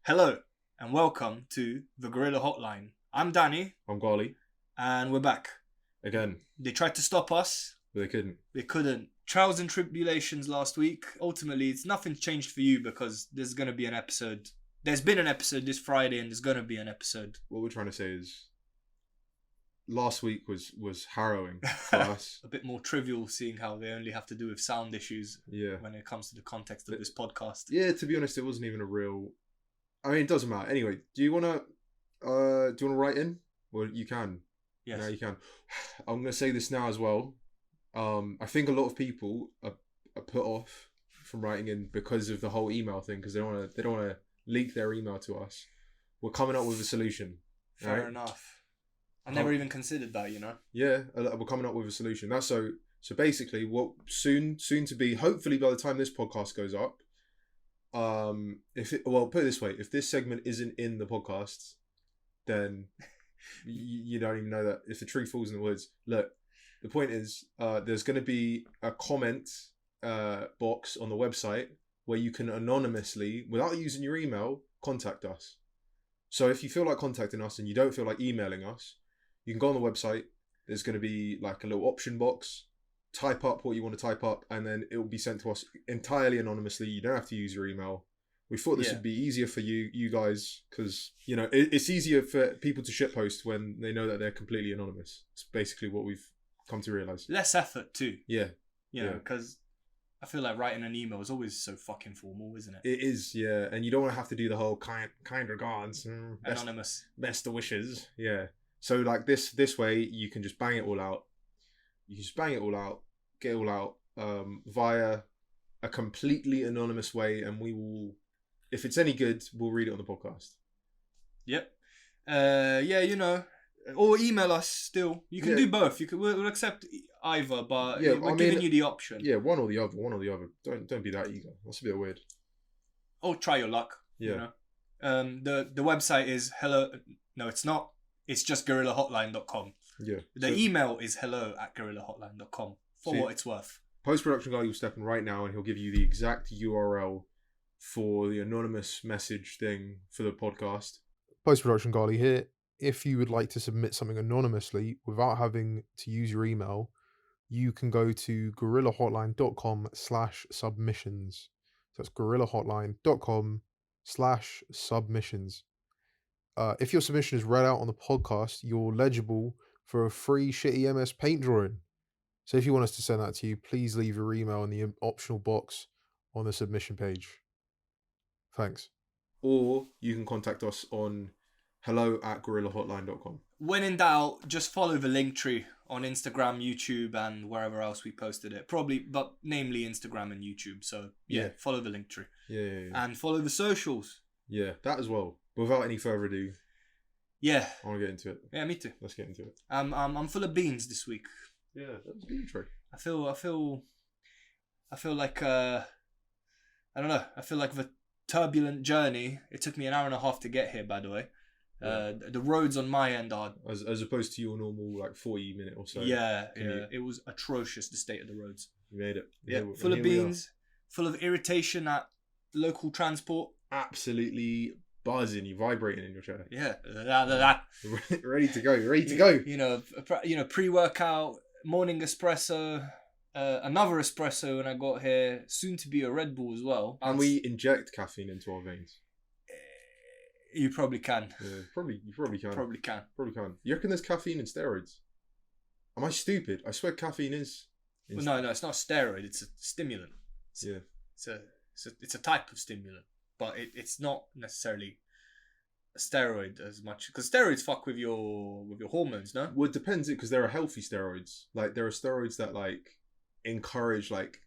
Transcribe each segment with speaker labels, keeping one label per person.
Speaker 1: Hello and welcome to the Gorilla Hotline. I'm Dani.
Speaker 2: I'm Ghaly.
Speaker 1: And we're back.
Speaker 2: Again.
Speaker 1: They tried to stop us.
Speaker 2: But they couldn't.
Speaker 1: They couldn't. Trials and tribulations last week. Ultimately, nothing's changed for you because there's going to be an episode. There's been an episode this Friday and there's going to be an episode.
Speaker 2: What we're trying to say is last week was harrowing for us.
Speaker 1: A bit more trivial seeing how they only have to do with sound issues
Speaker 2: Yeah.
Speaker 1: when it comes to the context of this podcast.
Speaker 2: Yeah, to be honest, it wasn't even a real... I mean, it doesn't matter. Anyway, do you want to write in? Well, you can.
Speaker 1: Yes.
Speaker 2: Now you can. I'm going to say this now as well. I think a lot of people are put off from writing in because of the whole email thing, because they don't want to leak their email to us. We're coming up with a solution.
Speaker 1: Fair
Speaker 2: right?
Speaker 1: enough. I never even considered that, you know.
Speaker 2: Yeah, we're coming up with a solution. That's so basically what soon to be, hopefully by the time this podcast goes up, put it this way, if this segment isn't in the podcast, then you don't even know that. If the tree falls in the woods, look, the point is, there's going to be a comment box on the website where you can anonymously, without using your email, contact us. So if you feel like contacting us and you don't feel like emailing us, you can go on the website. There's going to be like a little option box. Type up what you want to type up, and then it will be sent to us entirely anonymously. You don't have to use your email. We thought this would be easier for you guys, because it's easier for people to shitpost when they know that they're completely anonymous. It's basically what we've come to realize.
Speaker 1: Less effort too.
Speaker 2: Yeah.
Speaker 1: You know, because I feel like writing an email is always so fucking formal, isn't it?
Speaker 2: It is, yeah. And you don't want to have to do the whole kind regards,
Speaker 1: anonymous,
Speaker 2: best of wishes. Yeah. So like this way, you can just bang it all out. You can just bang it all out, get it all out via a completely anonymous way, and we will, if it's any good, we'll read it on the podcast.
Speaker 1: Yep. Or email us still. You can do both. We'll accept either, but we're giving you the option.
Speaker 2: Yeah, one or the other. Don't be that eager. That's a bit weird.
Speaker 1: Or try your luck.
Speaker 2: Yeah.
Speaker 1: The website is hello. No, it's not. It's just gorillahotline.com.
Speaker 2: Yeah.
Speaker 1: The email is hello@gorillahotline.com for what it's worth.
Speaker 2: Post-production guy will step in right now and he'll give you the exact URL for the anonymous message thing for the podcast.
Speaker 3: Post-production Ghaly here. If you would like to submit something anonymously without having to use your email, you can go to gorillahotline.com/submissions. So that's gorillahotline.com/submissions. If your submission is read out on the podcast, you're legible for a free shitty MS Paint drawing. So if you want us to send that to you, please leave your email in the optional box on the submission page. Thanks.
Speaker 2: Or you can contact us on hello@gorillahotline.com.
Speaker 1: When in doubt, just follow the link tree on Instagram, YouTube, and wherever else we posted it. Probably, but namely Instagram and YouTube. So follow the link tree.
Speaker 2: Yeah.
Speaker 1: And follow the socials.
Speaker 2: Yeah, that as well. But without any further ado,
Speaker 1: I
Speaker 2: want to get into it.
Speaker 1: Yeah, me too.
Speaker 2: Let's get into it.
Speaker 1: I'm full of beans this week.
Speaker 2: Yeah, that was the intro.
Speaker 1: I feel like I don't know. I feel like the turbulent journey. It took me an hour and a half to get here, by the way. The roads on my end are
Speaker 2: as opposed to your normal like 40-minute or so.
Speaker 1: Yeah. It was atrocious, the state of the roads.
Speaker 2: You made it.
Speaker 1: Full of beans, full of irritation at local transport.
Speaker 2: Absolutely buzzing. You vibrating in your chair.
Speaker 1: Yeah.
Speaker 2: Ready to go.
Speaker 1: Pre-workout, morning espresso, another espresso when I got here. Soon to be a Red Bull as well.
Speaker 2: And we inject caffeine into our veins.
Speaker 1: You probably can.
Speaker 2: Yeah, you probably can.
Speaker 1: Probably can.
Speaker 2: You reckon there's caffeine in steroids? Am I stupid? I swear caffeine is.
Speaker 1: Well, no, it's not a steroid. It's a stimulant. It's a type of stimulant, but it's not necessarily a steroid as much, because steroids fuck with your hormones, no?
Speaker 2: Well, it depends, because there are healthy steroids. Like there are steroids that like encourage like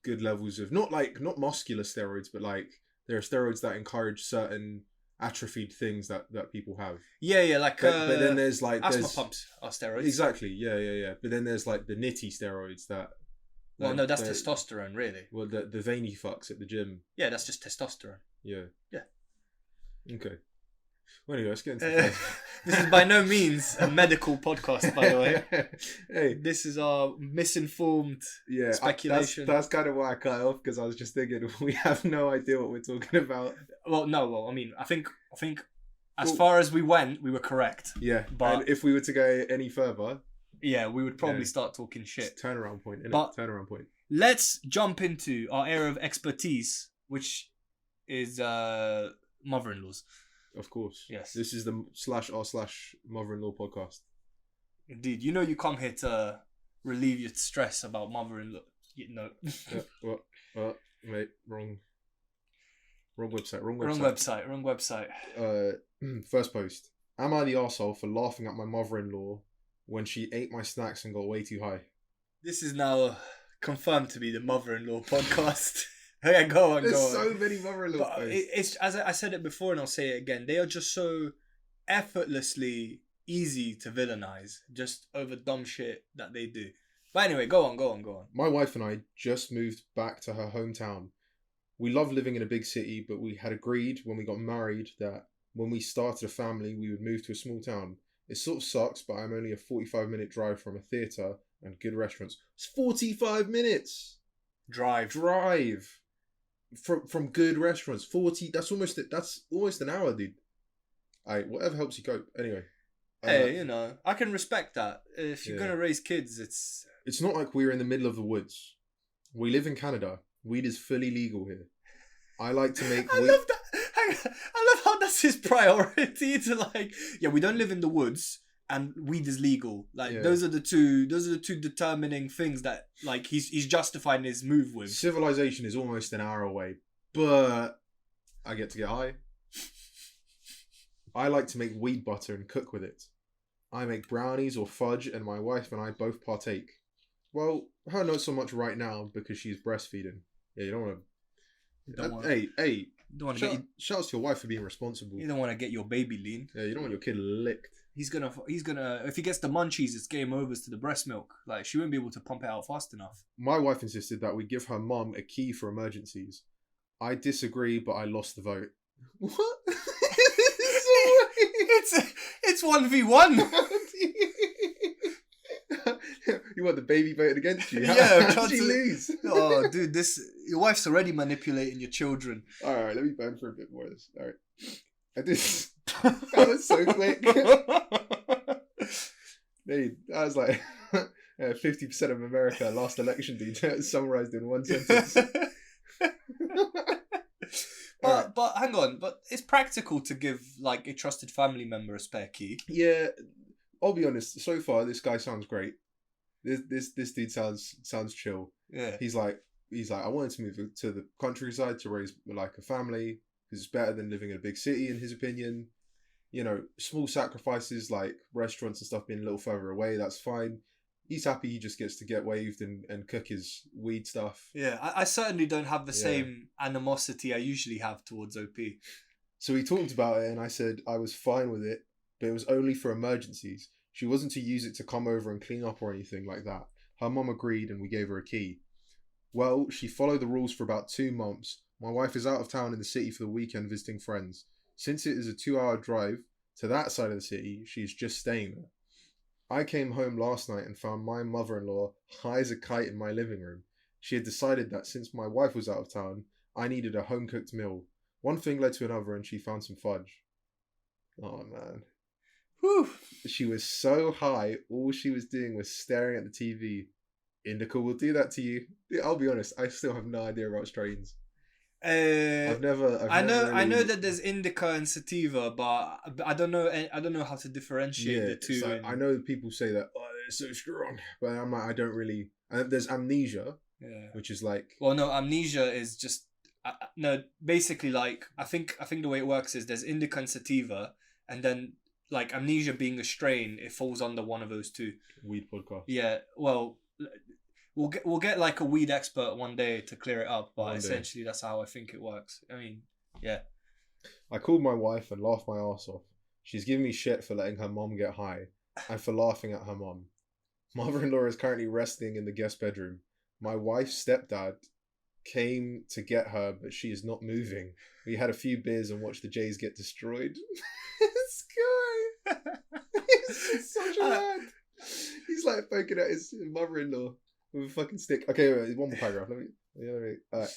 Speaker 2: good levels of not muscular steroids, but like there are steroids that encourage certain atrophied things that people have.
Speaker 1: Like
Speaker 2: but then there's like
Speaker 1: asthma pumps are steroids.
Speaker 2: Exactly. Yeah. But then there's like the nitty steroids that.
Speaker 1: Well, no, that's testosterone, really.
Speaker 2: Well, the veiny fucks at the gym.
Speaker 1: Yeah, that's just testosterone.
Speaker 2: Yeah.
Speaker 1: Yeah.
Speaker 2: Okay. Well, anyway, let's get into the
Speaker 1: This is by no means a medical podcast, by the way.
Speaker 2: Hey,
Speaker 1: This is our misinformed speculation.
Speaker 2: That's kind of why I cut it off, because I was just thinking we have no idea what we're talking about.
Speaker 1: Well, I mean, I think as far as we went, we were correct.
Speaker 2: Yeah,
Speaker 1: but
Speaker 2: and if we were to go any further,
Speaker 1: yeah, we would probably start talking shit.
Speaker 2: Turnaround point, innit?
Speaker 1: But
Speaker 2: Turnaround point.
Speaker 1: Let's jump into our area of expertise, which is mother-in-laws.
Speaker 2: Of course.
Speaker 1: Yes.
Speaker 2: This is the /r/mother-in-law podcast.
Speaker 1: Indeed. You know you come here to relieve your stress about mother-in-law.
Speaker 2: Mate, wrong website.
Speaker 1: Wrong website.
Speaker 2: First post. Am I the arsehole for laughing at my mother-in-law when she ate my snacks and got way too high?
Speaker 1: This is now confirmed to be the mother-in-law podcast. Okay, go on.
Speaker 2: There's so many mother-in-law posts.
Speaker 1: It's as I said it before, and I'll say it again. They are just so effortlessly easy to villainize, just over dumb shit that they do. But anyway, go on.
Speaker 2: My wife and I just moved back to her hometown. We love living in a big city, but we had agreed when we got married that when we started a family, we would move to a small town. It sort of sucks, but I'm only a 45-minute drive from a theatre and good restaurants. It's 45 minutes!
Speaker 1: Drive.
Speaker 2: From good restaurants. 40, that's almost an hour, dude. Alright, whatever helps you cope. Anyway.
Speaker 1: Hey, I can respect that. If you're going to raise kids,
Speaker 2: It's not like we're in the middle of the woods. We live in Canada. Weed is fully legal here. I like to make weed.
Speaker 1: love that. I love how that's his priority to we don't live in the woods and weed is legal. Those are the two determining things that he's justifying his move with.
Speaker 2: Civilization is almost an hour away, but I get to get high. I like to make weed butter and cook with it. I make brownies or fudge, and my wife and I both partake. Well, her not so much right now because she's breastfeeding. Yeah, you don't want to. Hey. Shouts to your wife for being responsible.
Speaker 1: You don't want to get your baby lean.
Speaker 2: Yeah, you don't want your kid licked.
Speaker 1: He's gonna if he gets the munchies, it's game overs to the breast milk. She won't be able to pump it out fast enough.
Speaker 2: My wife insisted that we give her mum a key for emergencies. I disagree, but I lost the vote. What?
Speaker 1: It's 1v1.
Speaker 2: You want the baby voted against you?
Speaker 1: How'd
Speaker 2: you lose?
Speaker 1: Oh, dude, your wife's already manipulating your children.
Speaker 2: All right, let me burn for a bit more of this. All right, that was so quick. Dude, that was 50% of America last election, dude. Summarized in one sentence.
Speaker 1: But hang on, but it's practical to give a trusted family member a spare key.
Speaker 2: Yeah, I'll be honest. So far, this guy sounds great. This dude sounds chill.
Speaker 1: Yeah.
Speaker 2: He's like I wanted to move to the countryside to raise a family because it's better than living in a big city in his opinion. Small sacrifices like restaurants and stuff being a little further away. That's fine. He's happy he just gets to get waved and cook his weed stuff.
Speaker 1: Yeah, I certainly don't have the same animosity I usually have towards OP.
Speaker 2: So we talked about it and I said I was fine with it, but it was only for emergencies. She wasn't to use it to come over and clean up or anything like that. Her mum agreed and we gave her a key. Well, she followed the rules for about 2 months. My wife is out of town in the city for the weekend visiting friends. Since it is a 2-hour drive to that side of the city, she's just staying there. I came home last night and found my mother-in-law high as a kite in my living room. She had decided that since my wife was out of town, I needed a home-cooked meal. One thing led to another and she found some fudge. Oh, man.
Speaker 1: Whew.
Speaker 2: She was so high, all she was doing was staring at the TV. Indica will do that to you. I'll be honest, I still have no idea about strains. I
Speaker 1: know that there's indica and sativa, but I don't know how to differentiate the two.
Speaker 2: I know people say that they're so strong, but I'm like I don't really. There's amnesia, which is
Speaker 1: Well, no, amnesia is just no. Basically, I think the way it works is there's indica and sativa, and then amnesia being a strain, it falls under one of those two.
Speaker 2: Weed podcast.
Speaker 1: Yeah, well. We'll get a weed expert one day to clear it up, but essentially that's how I think it works. I mean, yeah.
Speaker 2: I called my wife and laughed my ass off. She's giving me shit for letting her mom get high and for laughing at her mom. Mother-in-law is currently resting in the guest bedroom. My wife's stepdad came to get her, but she is not moving. We had a few beers and watched the Jays get destroyed. This guy, he's such a lad. He's like poking at his mother-in-law with a fucking stick. Okay, wait, one more paragraph. Let me. All right.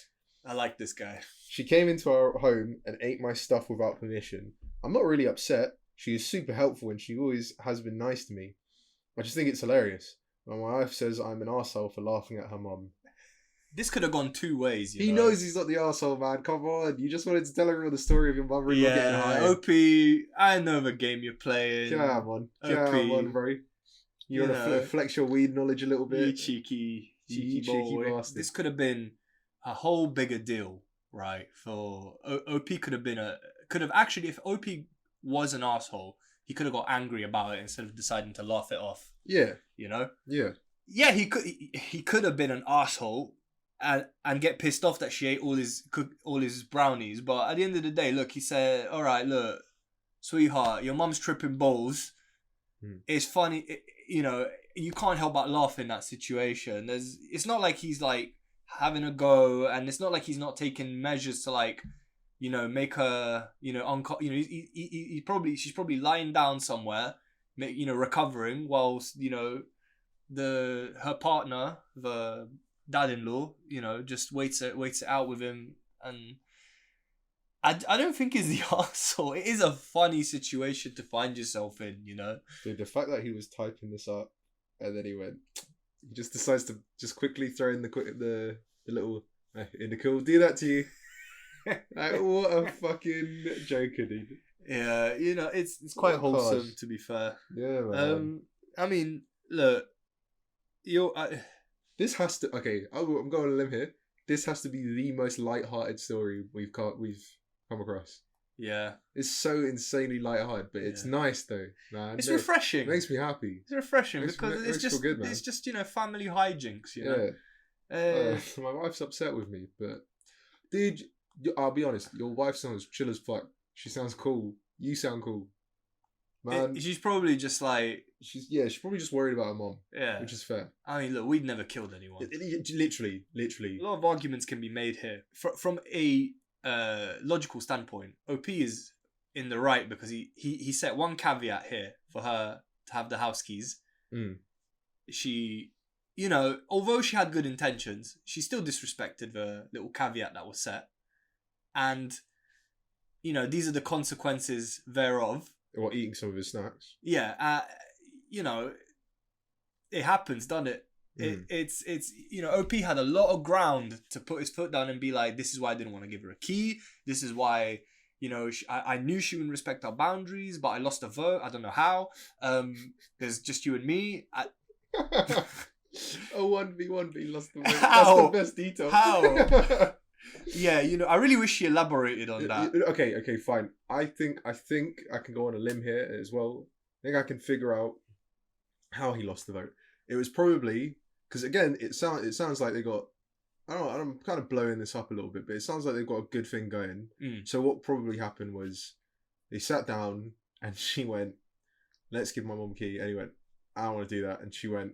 Speaker 1: I like this guy.
Speaker 2: She came into our home and ate my stuff without permission. I'm not really upset. She is super helpful and she always has been nice to me. I just think it's hilarious. My wife says I'm an arsehole for laughing at her mum.
Speaker 1: This could have gone two ways.
Speaker 2: He knows he's not the arsehole, man. Come on. You just wanted to tell everyone the story of your mother-in-law getting high.
Speaker 1: OP, I know the game you're playing.
Speaker 2: Come on, bro. You want to flex your weed knowledge a little bit?
Speaker 1: You cheeky boy.
Speaker 2: Bastard.
Speaker 1: This could have been a whole bigger deal, right? For OP actually, if OP was an arsehole, he could have got angry about it instead of deciding to laugh it off.
Speaker 2: Yeah.
Speaker 1: You know?
Speaker 2: Yeah.
Speaker 1: Yeah, he could have been an arsehole and get pissed off that she ate all his brownies, but at the end of the day, look, he said, all right, look, sweetheart, your mum's tripping balls. It's funny, you can't help but laugh in that situation. It's not like he's like having a go, and it's not like he's not taking measures to like, make her, she's probably lying down somewhere, recovering, whilst her partner, the dad-in-law, just waits it out with him, and I don't think he's the arsehole. It is a funny situation to find yourself in,
Speaker 2: Dude, the fact that he was typing this up and then he just decides to just quickly throw in the little Indica will do that to you. Like, what a fucking joker, dude.
Speaker 1: Yeah, it's quite wholesome, to be fair.
Speaker 2: Yeah, man.
Speaker 1: I mean, look,
Speaker 2: this has to. Okay, I'm going on a limb here. This has to be the most light-hearted story we've come across.
Speaker 1: Yeah,
Speaker 2: it's so insanely light-hearted, but it's nice though, man.
Speaker 1: It's refreshing.
Speaker 2: It makes me happy.
Speaker 1: It's refreshing because it's just
Speaker 2: good, man.
Speaker 1: It's just family hijinks.
Speaker 2: My wife's upset with me, but dude, I'll be honest. Your wife sounds chill as fuck. She sounds cool. You sound cool, man.
Speaker 1: She's probably just like
Speaker 2: she's probably just worried about her mom.
Speaker 1: Yeah,
Speaker 2: which is fair.
Speaker 1: I mean, look, we'd never killed anyone.
Speaker 2: Literally.
Speaker 1: A lot of arguments can be made here from a logical standpoint. OP is in the right because he set one caveat here for her to have the house keys. She, although she had good intentions, she still disrespected the little caveat that was set, and these are the consequences thereof.
Speaker 2: Or eating some of his snacks.
Speaker 1: Yeah, it happens, doesn't it? It's OP had a lot of ground to put his foot down and be like, this is why I didn't want to give her a key. This is why, I knew she wouldn't respect our boundaries, but I lost a vote. I don't know how. There's just you and me.
Speaker 2: A 1v1, but he lost the vote.
Speaker 1: How?
Speaker 2: That's the best detail.
Speaker 1: How? Yeah, I really wish she elaborated on that.
Speaker 2: Okay, fine. I think I can go on a limb here as well. I think I can figure out how he lost the vote. It was probably because again, it sounds like they got. I don't know. I'm kind of blowing this up a little bit, but it sounds like they've got a good thing going. So what probably happened was they sat down and she went, "Let's give my mum a key." And he went, "I don't want to do that." And she went,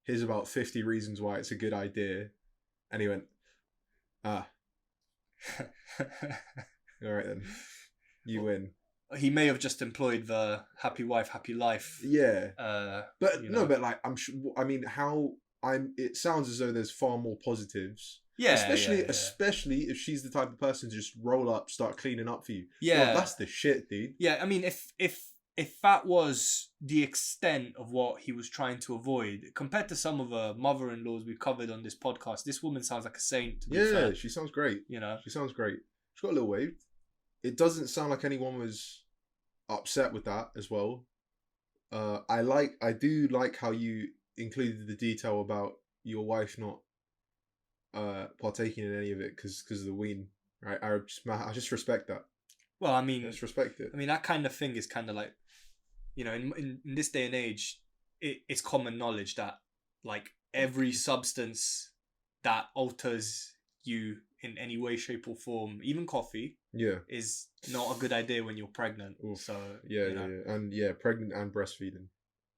Speaker 2: "Here's about 50 reasons why it's a good idea." And he went, "Ah, all right then, you win."
Speaker 1: He may have just employed the happy wife, happy life.
Speaker 2: Yeah. But but like I'm sure. I mean, it sounds as though there's far more positives.
Speaker 1: Yeah.
Speaker 2: Especially if she's the type of person to just roll up, start cleaning up for you.
Speaker 1: Yeah.
Speaker 2: Well, that's the shit, dude.
Speaker 1: Yeah. I mean, if that was the extent of what he was trying to avoid, compared to some of the mother-in-laws we've covered on this podcast, this woman sounds like a saint. To be fair.
Speaker 2: She sounds great. She sounds great. She's got a little wave. It doesn't sound like anyone was upset with that as well. I do like how you included the detail about your wife not partaking in any of it because of the ween. Right? I just respect that.
Speaker 1: Well, I mean,
Speaker 2: just respect it.
Speaker 1: I mean, that kind of thing is kind of like, in this day and age, it's common knowledge that like every substance that alters you in any way, shape, or form, even coffee, is not a good idea when you're pregnant.
Speaker 2: Oof.
Speaker 1: So
Speaker 2: yeah, and pregnant and breastfeeding.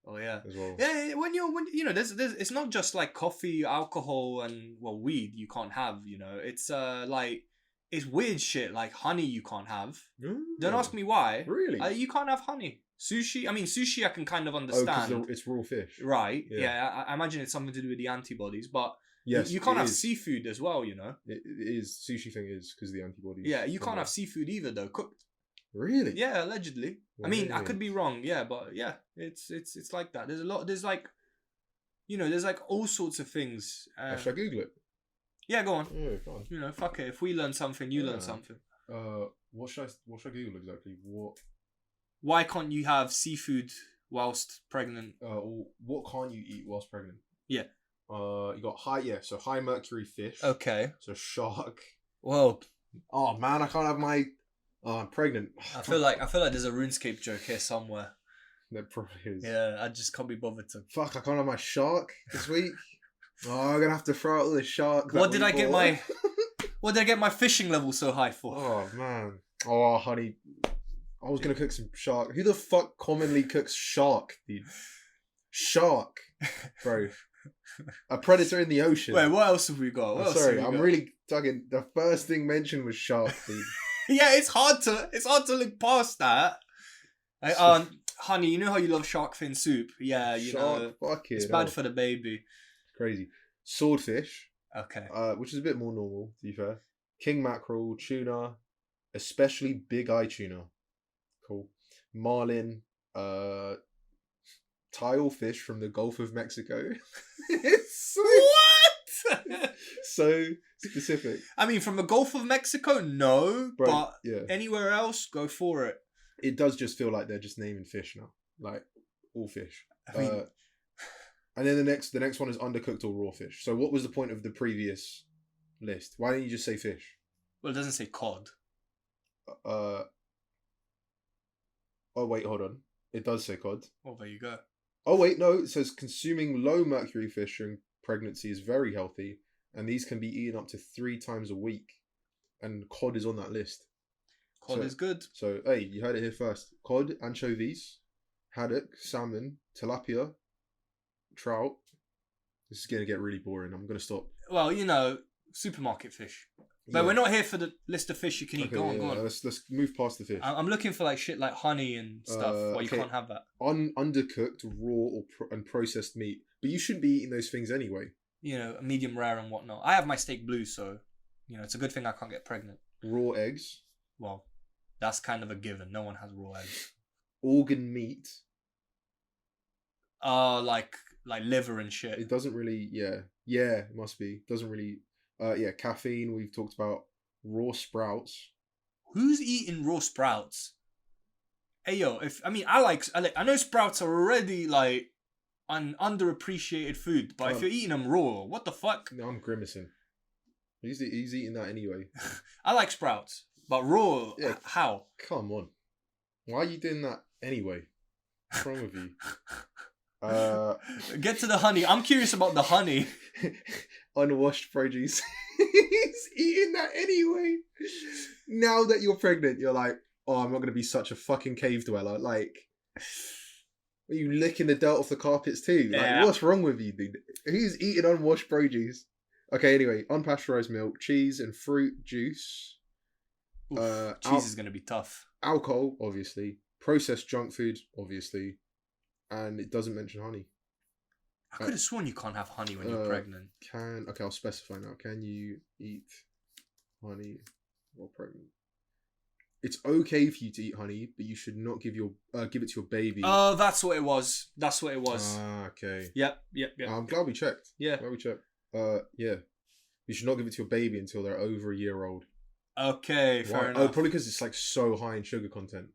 Speaker 1: Oh yeah.
Speaker 2: as well.
Speaker 1: Yeah, when you know, there's it's not just like coffee, alcohol, and well, weed you can't have. You know, it's like it's weird shit like honey you can't have. Don't ask me why.
Speaker 2: Really?
Speaker 1: You can't have honey. Sushi. I mean, sushi I can kind of
Speaker 2: Oh,
Speaker 1: understand.
Speaker 2: because it's raw fish.
Speaker 1: Right.
Speaker 2: Yeah.
Speaker 1: Yeah. I imagine it's something to do with the antibodies, but
Speaker 2: Yes,
Speaker 1: you can't
Speaker 2: it
Speaker 1: have
Speaker 2: is.
Speaker 1: seafood as well. You know.
Speaker 2: It is sushi thing is because of the antibodies.
Speaker 1: Yeah, you
Speaker 2: from
Speaker 1: can't have
Speaker 2: that.
Speaker 1: seafood either though. Cooked.
Speaker 2: Really?
Speaker 1: Yeah, allegedly. I mean, I
Speaker 2: Weird.
Speaker 1: could be wrong. Yeah, but yeah, it's like that. There's a lot. There's like, you know, there's like all sorts of things.
Speaker 2: Should I Google it?
Speaker 1: Yeah, go on.
Speaker 2: Yeah, go on.
Speaker 1: You know, fuck it. If we learn something, you learn
Speaker 2: Yeah.
Speaker 1: something.
Speaker 2: What should I Google exactly? What
Speaker 1: Why can't you have seafood whilst pregnant?
Speaker 2: or what can't you eat whilst pregnant?
Speaker 1: Yeah.
Speaker 2: You got high mercury fish.
Speaker 1: Okay.
Speaker 2: So shark.
Speaker 1: Well,
Speaker 2: Oh man, I can't have my. Oh, I'm pregnant.
Speaker 1: I feel like there's a RuneScape joke here somewhere.
Speaker 2: There probably is.
Speaker 1: Yeah, I just can't be bothered to.
Speaker 2: Fuck, I can't have my shark this week. Oh, I'm gonna have to throw out all the shark.
Speaker 1: What did I get my? What did I get my fishing level so high for?
Speaker 2: Oh man. Oh honey, I was gonna cook some shark. Who the fuck commonly cooks shark, dude? Shark, bro. A predator in the ocean.
Speaker 1: Wait, what else have we got? What
Speaker 2: I'm
Speaker 1: else have
Speaker 2: sorry,
Speaker 1: we
Speaker 2: I'm
Speaker 1: got?
Speaker 2: really tugging. The first thing mentioned was shark, dude.
Speaker 1: Yeah, it's hard to look past that. Honey, you know how you love shark fin soup? Yeah, you know
Speaker 2: fuck it.
Speaker 1: it's bad for the baby.
Speaker 2: Crazy. Swordfish,
Speaker 1: Okay.
Speaker 2: which is a bit more normal, to be fair. King mackerel, tuna, especially big eye tuna. Cool. Marlin, tile fish from the Gulf of Mexico. It's
Speaker 1: What?
Speaker 2: so specific.
Speaker 1: I mean, from the Gulf of Mexico, no,
Speaker 2: Bro,
Speaker 1: but
Speaker 2: yeah.
Speaker 1: anywhere else, go for it.
Speaker 2: It does just feel like they're just naming fish now. Like all fish.
Speaker 1: I mean,
Speaker 2: And then the next one is undercooked or raw fish. So what was the point of the previous list? Why didn't you just say fish?
Speaker 1: well, it doesn't say cod.
Speaker 2: Oh wait, hold on. It does say cod.
Speaker 1: Well, there you go.
Speaker 2: Oh wait, no, it says consuming low mercury fish during pregnancy is very healthy, and these can be eaten up to 3 times a week. And cod is on that list.
Speaker 1: Cod is good.
Speaker 2: So hey, you heard it here first. Cod, anchovies, haddock, salmon, tilapia, trout. This is gonna get really boring. I'm gonna stop.
Speaker 1: Well, you know, supermarket fish. But we're not here for the list of fish you can eat.
Speaker 2: Okay,
Speaker 1: Go on, go on.
Speaker 2: Let's move past the fish.
Speaker 1: I'm looking for like shit like honey and stuff. Well, you
Speaker 2: okay.
Speaker 1: can't have that.
Speaker 2: Undercooked, raw, and processed meat. But you shouldn't be eating those things anyway.
Speaker 1: You know, medium rare and whatnot. I have my steak blue, so you know it's a good thing I can't get pregnant.
Speaker 2: Raw eggs,
Speaker 1: Well, that's kind of a given. No one has raw eggs.
Speaker 2: organ meat.
Speaker 1: Like liver and shit.
Speaker 2: It doesn't really. Yeah, it must be. Doesn't really. Caffeine. We've talked about raw sprouts.
Speaker 1: Who's eating raw sprouts? Hey yo, I know sprouts are already like an underappreciated food, but if you're eating them raw, what the fuck?
Speaker 2: No, I'm grimacing. He's eating that anyway.
Speaker 1: I like sprouts, but raw.
Speaker 2: Yeah.
Speaker 1: How?
Speaker 2: Come on. Why are you doing that anyway? What's wrong with you?
Speaker 1: Get to the honey. I'm curious about the honey.
Speaker 2: Unwashed produce. He's eating that anyway. Now that you're pregnant, you're like, oh, I'm not going to be such a fucking cave dweller. Like, are you licking the dirt off the carpets too? Like,
Speaker 1: Yeah.
Speaker 2: what's wrong with you, dude? Who's eating unwashed produce? Okay, anyway, unpasteurized milk, cheese, and fruit juice.
Speaker 1: Oof, cheese is going to be tough.
Speaker 2: Alcohol, obviously. Processed junk food, obviously. And it doesn't mention honey.
Speaker 1: I could have sworn you can't have honey when you're pregnant.
Speaker 2: Okay, I'll specify now. Can you eat honey while pregnant? It's okay for you to eat honey, but you should not give it to your baby.
Speaker 1: Oh, that's what it was. That's what it was.
Speaker 2: Okay.
Speaker 1: Yep.
Speaker 2: I'm glad we checked.
Speaker 1: Yeah.
Speaker 2: Glad we checked. Yeah. You should not give it to your baby until they're over a year old.
Speaker 1: Okay, fair
Speaker 2: Why?
Speaker 1: enough.
Speaker 2: Oh, probably because it's like so high in sugar content.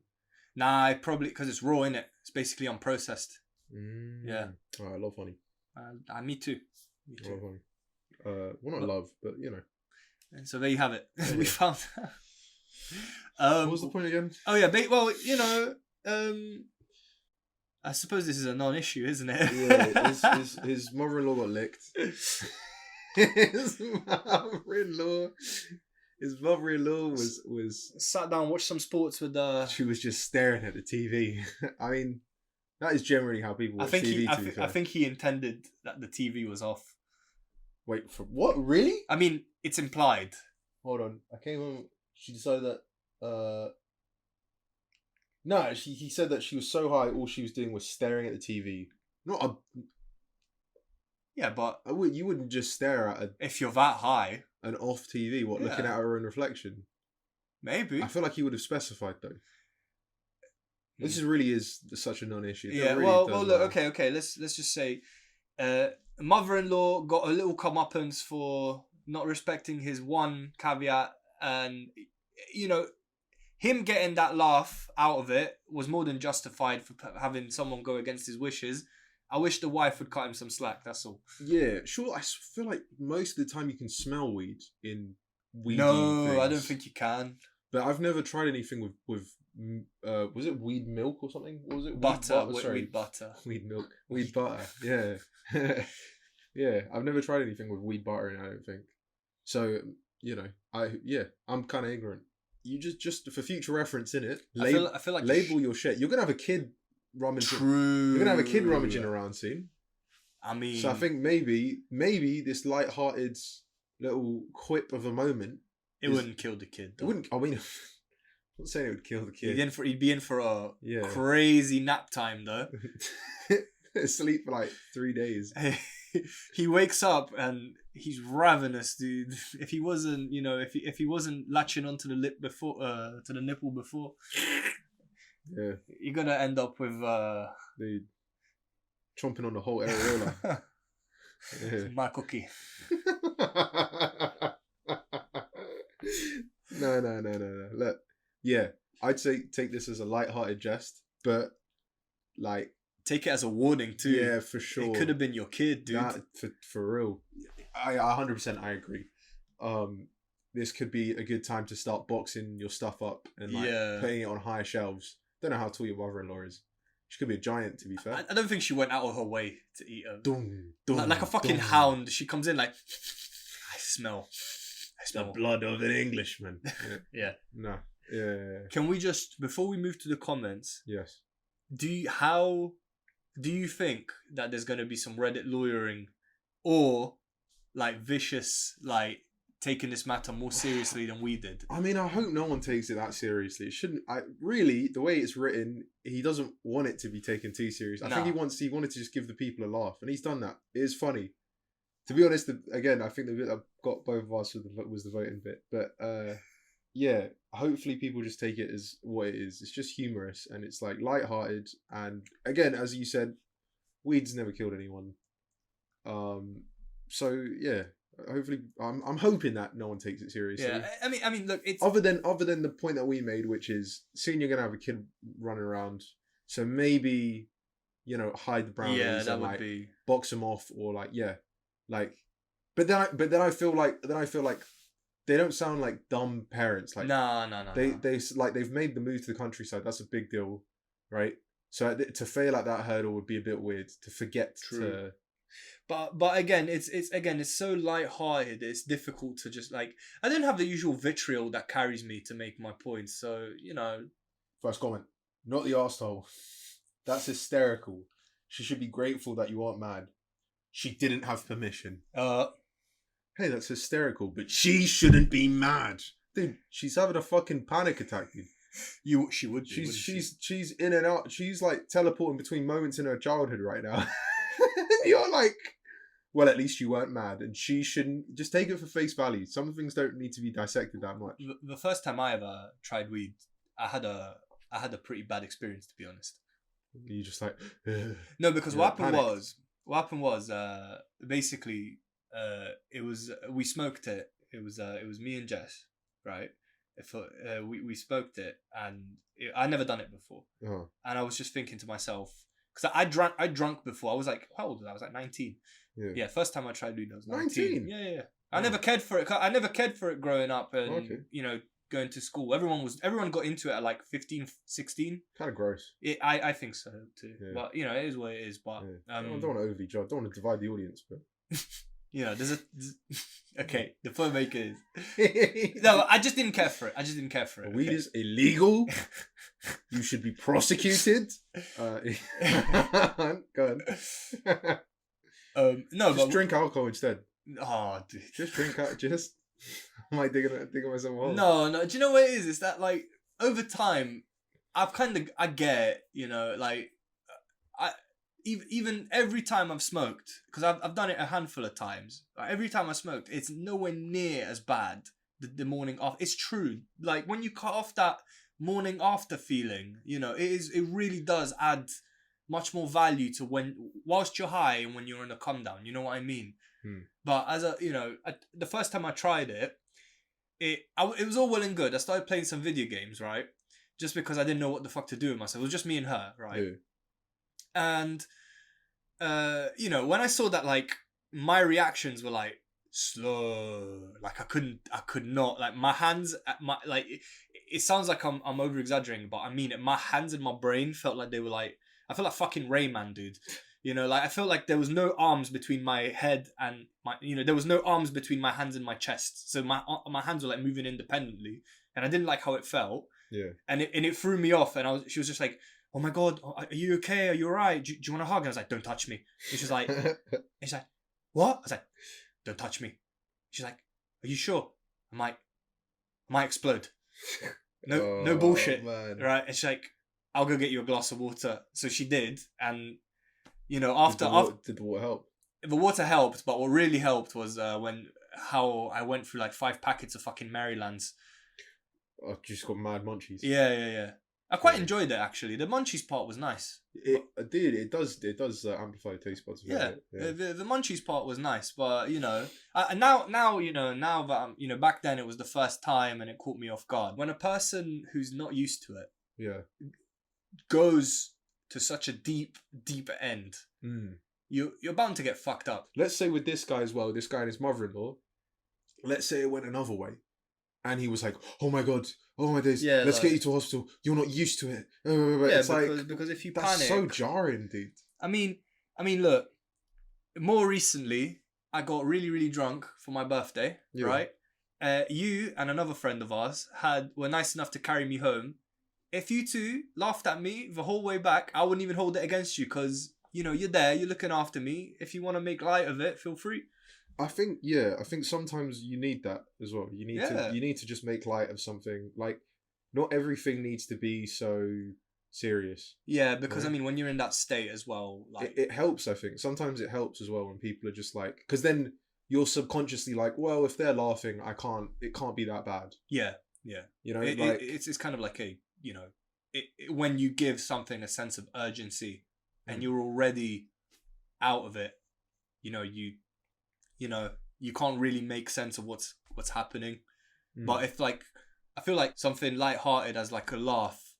Speaker 1: Nah, probably because it's raw, innit? It's basically unprocessed. Yeah.
Speaker 2: Oh, I love honey.
Speaker 1: Me too.
Speaker 2: I love honey. Well, not love, but you know.
Speaker 1: And so there you have it. We found.
Speaker 2: What was the point again?
Speaker 1: Oh yeah, well, you know, I suppose this is a non-issue, isn't it?
Speaker 2: Yeah, his mother-in-law got licked. His mother-in-law was
Speaker 1: Sat down, watched some sports with
Speaker 2: she was just staring at the TV. I mean, That is generally how people watch TV.
Speaker 1: I think he intended that the TV was off.
Speaker 2: Wait, for what? Really?
Speaker 1: I mean, it's implied.
Speaker 2: Hold on. I came home. She decided that. No, he said that she was so high, all she was doing was staring at the TV. Not a.
Speaker 1: Yeah, but
Speaker 2: You wouldn't just stare at
Speaker 1: if you're that high,
Speaker 2: an off TV. What, looking at her own reflection?
Speaker 1: Maybe.
Speaker 2: I feel like he would have specified though. This really is such a non-issue.
Speaker 1: Yeah.
Speaker 2: Really
Speaker 1: well,
Speaker 2: look.
Speaker 1: Okay. Let's just say, mother-in-law got a little comeuppance for not respecting his one caveat, and him getting that laugh out of it was more than justified for having someone go against his wishes. I wish the wife would cut him some slack. That's all.
Speaker 2: Yeah, sure. I feel like most of the time you can smell weed in weedy
Speaker 1: No,
Speaker 2: things.
Speaker 1: I don't think you can.
Speaker 2: But I've never tried anything with was it weed milk or something? What was it?
Speaker 1: Butter.
Speaker 2: Weed
Speaker 1: butter.
Speaker 2: Weed milk. Weed butter. Yeah. Yeah. I've never tried anything with weed butter in it, I don't think. So, I'm kind of ignorant. You just for future reference in it.
Speaker 1: I feel like
Speaker 2: label your shit. You're gonna have a kid rummaging.
Speaker 1: True.
Speaker 2: You're gonna have a kid rummaging around soon.
Speaker 1: I mean,
Speaker 2: so I think maybe this light-hearted little quip of a moment.
Speaker 1: It wouldn't kill the kid. Though.
Speaker 2: It wouldn't. I mean, I'm not saying it would kill the kid.
Speaker 1: He'd be in for a crazy nap time though.
Speaker 2: Sleep for like 3 days.
Speaker 1: He wakes up and he's ravenous, dude. If he wasn't, if he wasn't latching onto the lip before, to the nipple before,
Speaker 2: yeah,
Speaker 1: you're gonna end up with
Speaker 2: dude chomping on the whole areola. Yeah.
Speaker 1: My cookie.
Speaker 2: No. Look, yeah, I'd say take this as a light-hearted jest, but like
Speaker 1: take it as a warning too.
Speaker 2: Yeah, for sure.
Speaker 1: It could have been your kid, dude.
Speaker 2: For real. I 100% I agree. This could be a good time to start boxing your stuff up and putting it on higher shelves. Don't know how tall your mother-in-law is. She could be a giant, to be fair.
Speaker 1: I don't think she went out of her way to eat her.
Speaker 2: Dum,
Speaker 1: like a fucking hound. She comes in like, I smell
Speaker 2: the blood of an Englishman.
Speaker 1: Yeah.
Speaker 2: No. Yeah.
Speaker 1: Can we just, before we move to the comments?
Speaker 2: Yes.
Speaker 1: How do you think that there's going to be some Reddit lawyering or like vicious, like taking this matter more seriously than we did?
Speaker 2: I mean, I hope no one takes it that seriously. It shouldn't. Really, the way it's written, he doesn't want it to be taken too serious. I think he wanted to just give the people a laugh, and he's done that. It is funny. To be honest, again, I think the bit that got both of us was the voting bit. But yeah, hopefully people just take it as what it is. It's just humorous and it's like lighthearted. And again, as you said, weed's never killed anyone. So yeah, hopefully, I'm hoping that no one takes it seriously.
Speaker 1: Yeah, I mean, look, it's
Speaker 2: other than the point that we made, which is soon you're gonna have a kid running around, so maybe hide the brownies.
Speaker 1: Yeah, that
Speaker 2: and,
Speaker 1: would be
Speaker 2: box them off or but then I feel like they don't sound like dumb parents. Like
Speaker 1: no.
Speaker 2: They've made the move to the countryside. That's a big deal, right? So to fail at that hurdle would be a bit weird. To forget to.
Speaker 1: But again, it's so light-hearted. It's difficult to just I don't have the usual vitriol that carries me to make my points. So
Speaker 2: First comment, not the arsehole. That's hysterical. She should be grateful that you aren't mad. She didn't have permission. Hey, that's hysterical, but she shouldn't be mad. Dude, she's having a fucking panic attack, dude.
Speaker 1: She would be.
Speaker 2: She's in and out. She's like teleporting between moments in her childhood right now. You're like, well, at least you weren't mad, and she shouldn't. Just take it for face value. Some things don't need to be dissected that much.
Speaker 1: The first time I ever tried weed, I had a pretty bad experience, to be honest.
Speaker 2: You just like
Speaker 1: no, because what happened was basically it was we smoked it. It was me and Jess, right? We smoked it, and I never done it before, and I was just thinking to myself, because I drunk before. I was like, how old was I? I was like 19. Yeah, first time I tried weed, I was 19. Yeah. I never cared for it. I never cared for it growing up, and going to school. Everyone got into it at like 15, 16.
Speaker 2: Kind of gross.
Speaker 1: I think so too. Yeah. But it is what it is. But
Speaker 2: I don't want to overly judge. I don't want to divide the audience, but
Speaker 1: there's okay. The point maker is no. I just didn't care for it.
Speaker 2: Weed is illegal. You should be prosecuted. Go on.
Speaker 1: No,
Speaker 2: Just
Speaker 1: but
Speaker 2: drink alcohol instead.
Speaker 1: oh, dude.
Speaker 2: Just drink out. Just. Am I digging myself a hole?
Speaker 1: No. Do you know what it is? It's that like over time, I get, like even every time I've smoked, because I've done it a handful of times. Like, every time I smoked, it's nowhere near as bad the morning after. It's true. Like when you cut off that morning after feeling, it really does add much more value to whilst you're high and when you're in a come down. You know what I mean? But as the first time I tried it, it was all well and good. I started playing some video games, right? Just because I didn't know what the fuck to do with myself. It was just me and her, right?
Speaker 2: Yeah.
Speaker 1: And when I saw that, like, my reactions were like slow, like I could not, like, my hands, it sounds like I'm over exaggerating, but I mean it. My hands and my brain felt like they were like, I felt like fucking Rayman, dude. Like I felt like there was no arms between my head and my, there was no arms between my hands and my chest. So my hands were like moving independently, and I didn't like how it felt.
Speaker 2: Yeah.
Speaker 1: And it threw me off, and she was just like, "Oh my god, are you okay? Are you alright? Do you want a hug?" And I was like, "Don't touch me." And she's like, "What?" I was like, "Don't touch me." She's like, "Are you sure?" I'm like, "I might explode." No bullshit,
Speaker 2: man.
Speaker 1: right? And she's like, "I'll go get you a glass of water." So she did, and after
Speaker 2: Did the water help?
Speaker 1: the water helped, but what really helped was how I went through like 5 packets of fucking Marylands.
Speaker 2: Oh, just got mad munchies.
Speaker 1: Yeah. I quite enjoyed it, actually. The munchies part was nice.
Speaker 2: It does amplify the taste buds.
Speaker 1: Yeah. The munchies part was nice, but now that I'm, back then it was the first time and it caught me off guard. When a person who's not used to it, goes to such a deep end, you're bound to get fucked up.
Speaker 2: Let's say with this guy as well, this guy and his mother-in-law. Let's say it went another way, and he was like, "Oh my god, oh my days, let's get you to hospital. You're not used to it." It's
Speaker 1: because if you
Speaker 2: that's
Speaker 1: panic,
Speaker 2: so jarring, dude.
Speaker 1: I mean, look. More recently, I got really, really drunk for my birthday.
Speaker 2: Yeah.
Speaker 1: Right? You and another friend of ours were nice enough to carry me home. If you two laughed at me the whole way back, I wouldn't even hold it against you because you're there, you're looking after me. If you want to make light of it, feel free.
Speaker 2: I think sometimes you need that as well. You need to just make light of something. Like, not everything needs to be so serious.
Speaker 1: Yeah, because when you're in that state as well, like
Speaker 2: it helps. I think sometimes it helps as well when people are just like, because then you're subconsciously like, well, if they're laughing, it can't be that bad.
Speaker 1: Yeah. It's kind of like a when you give something a sense of urgency and you're already out of it, you can't really make sense of what's happening. But if I feel like something lighthearted as like a laugh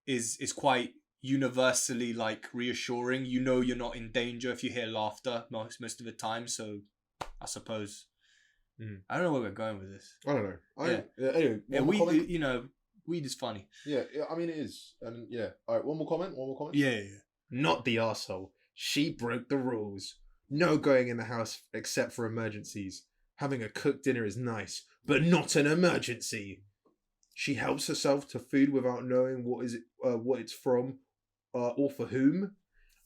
Speaker 1: is quite universally like reassuring. You're not in danger if you hear laughter most of the time. So I suppose I don't know where we're going with this.
Speaker 2: I don't know.
Speaker 1: Anyway, weed is funny.
Speaker 2: Yeah, I mean it is. And yeah. All right, one more comment.
Speaker 1: Yeah.
Speaker 2: Not the arsehole. She broke the rules. No going in the house except for emergencies. Having a cooked dinner is nice, but not an emergency. She helps herself to food without knowing what it's from, or for whom.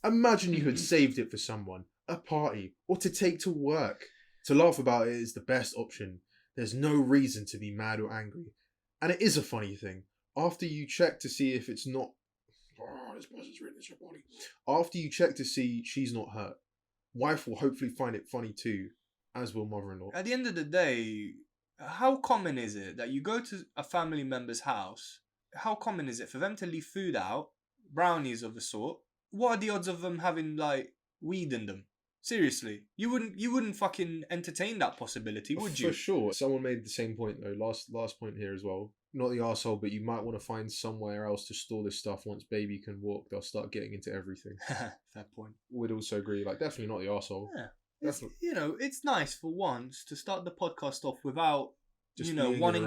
Speaker 2: Imagine you had saved it for someone, a party, or to take to work. To laugh about it is the best option. There's no reason to be mad or angry. And it is a funny thing. After you check to see if it's not... Oh, this person's written this body. After you check to see she's not hurt, wife will hopefully find it funny too, as will mother-in-law.
Speaker 1: At the end of the day, how common is it that you go to a family member's house? How common is it for them to leave food out, brownies of a sort? What are the odds of them having like weed in them? Seriously, you wouldn't fucking entertain that possibility, would you?
Speaker 2: For sure. Someone made the same point though. Last point here as well. Not the arsehole, but you might want to find somewhere else to store this stuff. Once baby can walk, they'll start getting into everything.
Speaker 1: Fair point.
Speaker 2: Would also agree. Like, definitely not the arsehole.
Speaker 1: Yeah. It's nice for once to start the podcast off without
Speaker 2: just
Speaker 1: wanting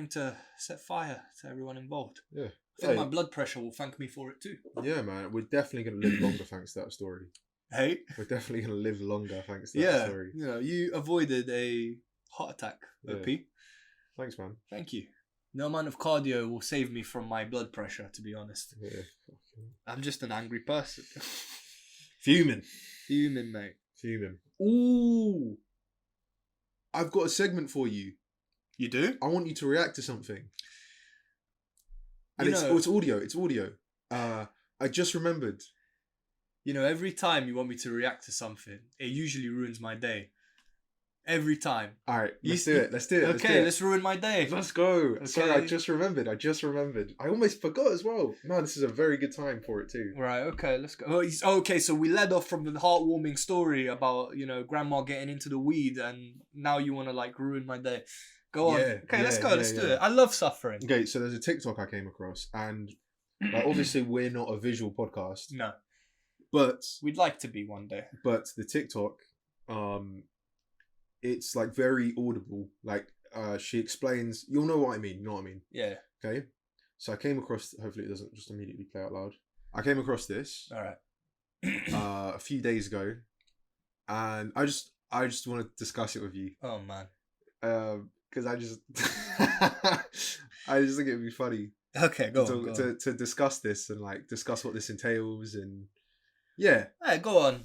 Speaker 1: to set fire to everyone involved.
Speaker 2: Yeah.
Speaker 1: I think my blood pressure will thank me for it too.
Speaker 2: Yeah, man. We're definitely going to live longer thanks to that story.
Speaker 1: Hey?
Speaker 2: We're definitely going to live longer thanks to that story.
Speaker 1: You avoided a heart attack, OP.
Speaker 2: Thanks, man.
Speaker 1: Thank you. No amount of cardio will save me from my blood pressure, to be honest.
Speaker 2: Yeah.
Speaker 1: I'm just an angry person.
Speaker 2: Fuming.
Speaker 1: Human, mate.
Speaker 2: Fuming.
Speaker 1: Ooh.
Speaker 2: I've got a segment for you.
Speaker 1: You do?
Speaker 2: I want you to react to something. And
Speaker 1: You know-
Speaker 2: it's audio. It's audio. I just remembered.
Speaker 1: You know, every time you want me to react to something, it usually ruins my day. Every time.
Speaker 2: All right, let's
Speaker 1: You-
Speaker 2: do it. Let's do it.
Speaker 1: Okay, let's ruin my day.
Speaker 2: Let's go. Sorry, I
Speaker 1: Okay.
Speaker 2: just remembered. I almost forgot as well. Man, this is a very good time for it too.
Speaker 1: Right, okay, let's go. Okay, so we led off from the heartwarming story about, grandma getting into the weed, and now you want to, ruin my day. Go on.
Speaker 2: Yeah,
Speaker 1: Okay, let's go.
Speaker 2: yeah,
Speaker 1: Let's do
Speaker 2: yeah.
Speaker 1: it. I love suffering.
Speaker 2: Okay, so there's a TikTok I came across, and obviously we're not a visual podcast,
Speaker 1: No,
Speaker 2: but
Speaker 1: we'd like to be one day.
Speaker 2: the TikTok, it's very audible. She explains. You'll know what I mean. You know what I mean.
Speaker 1: Yeah.
Speaker 2: Okay. So I came across. Hopefully, it doesn't just immediately play out loud. I came across this
Speaker 1: All right.
Speaker 2: a few days ago, and I just want to discuss it with you.
Speaker 1: Oh man.
Speaker 2: Because I just think it would be funny
Speaker 1: Okay, go on.
Speaker 2: to discuss this and discuss what this entails and yeah.
Speaker 1: Hey, go on.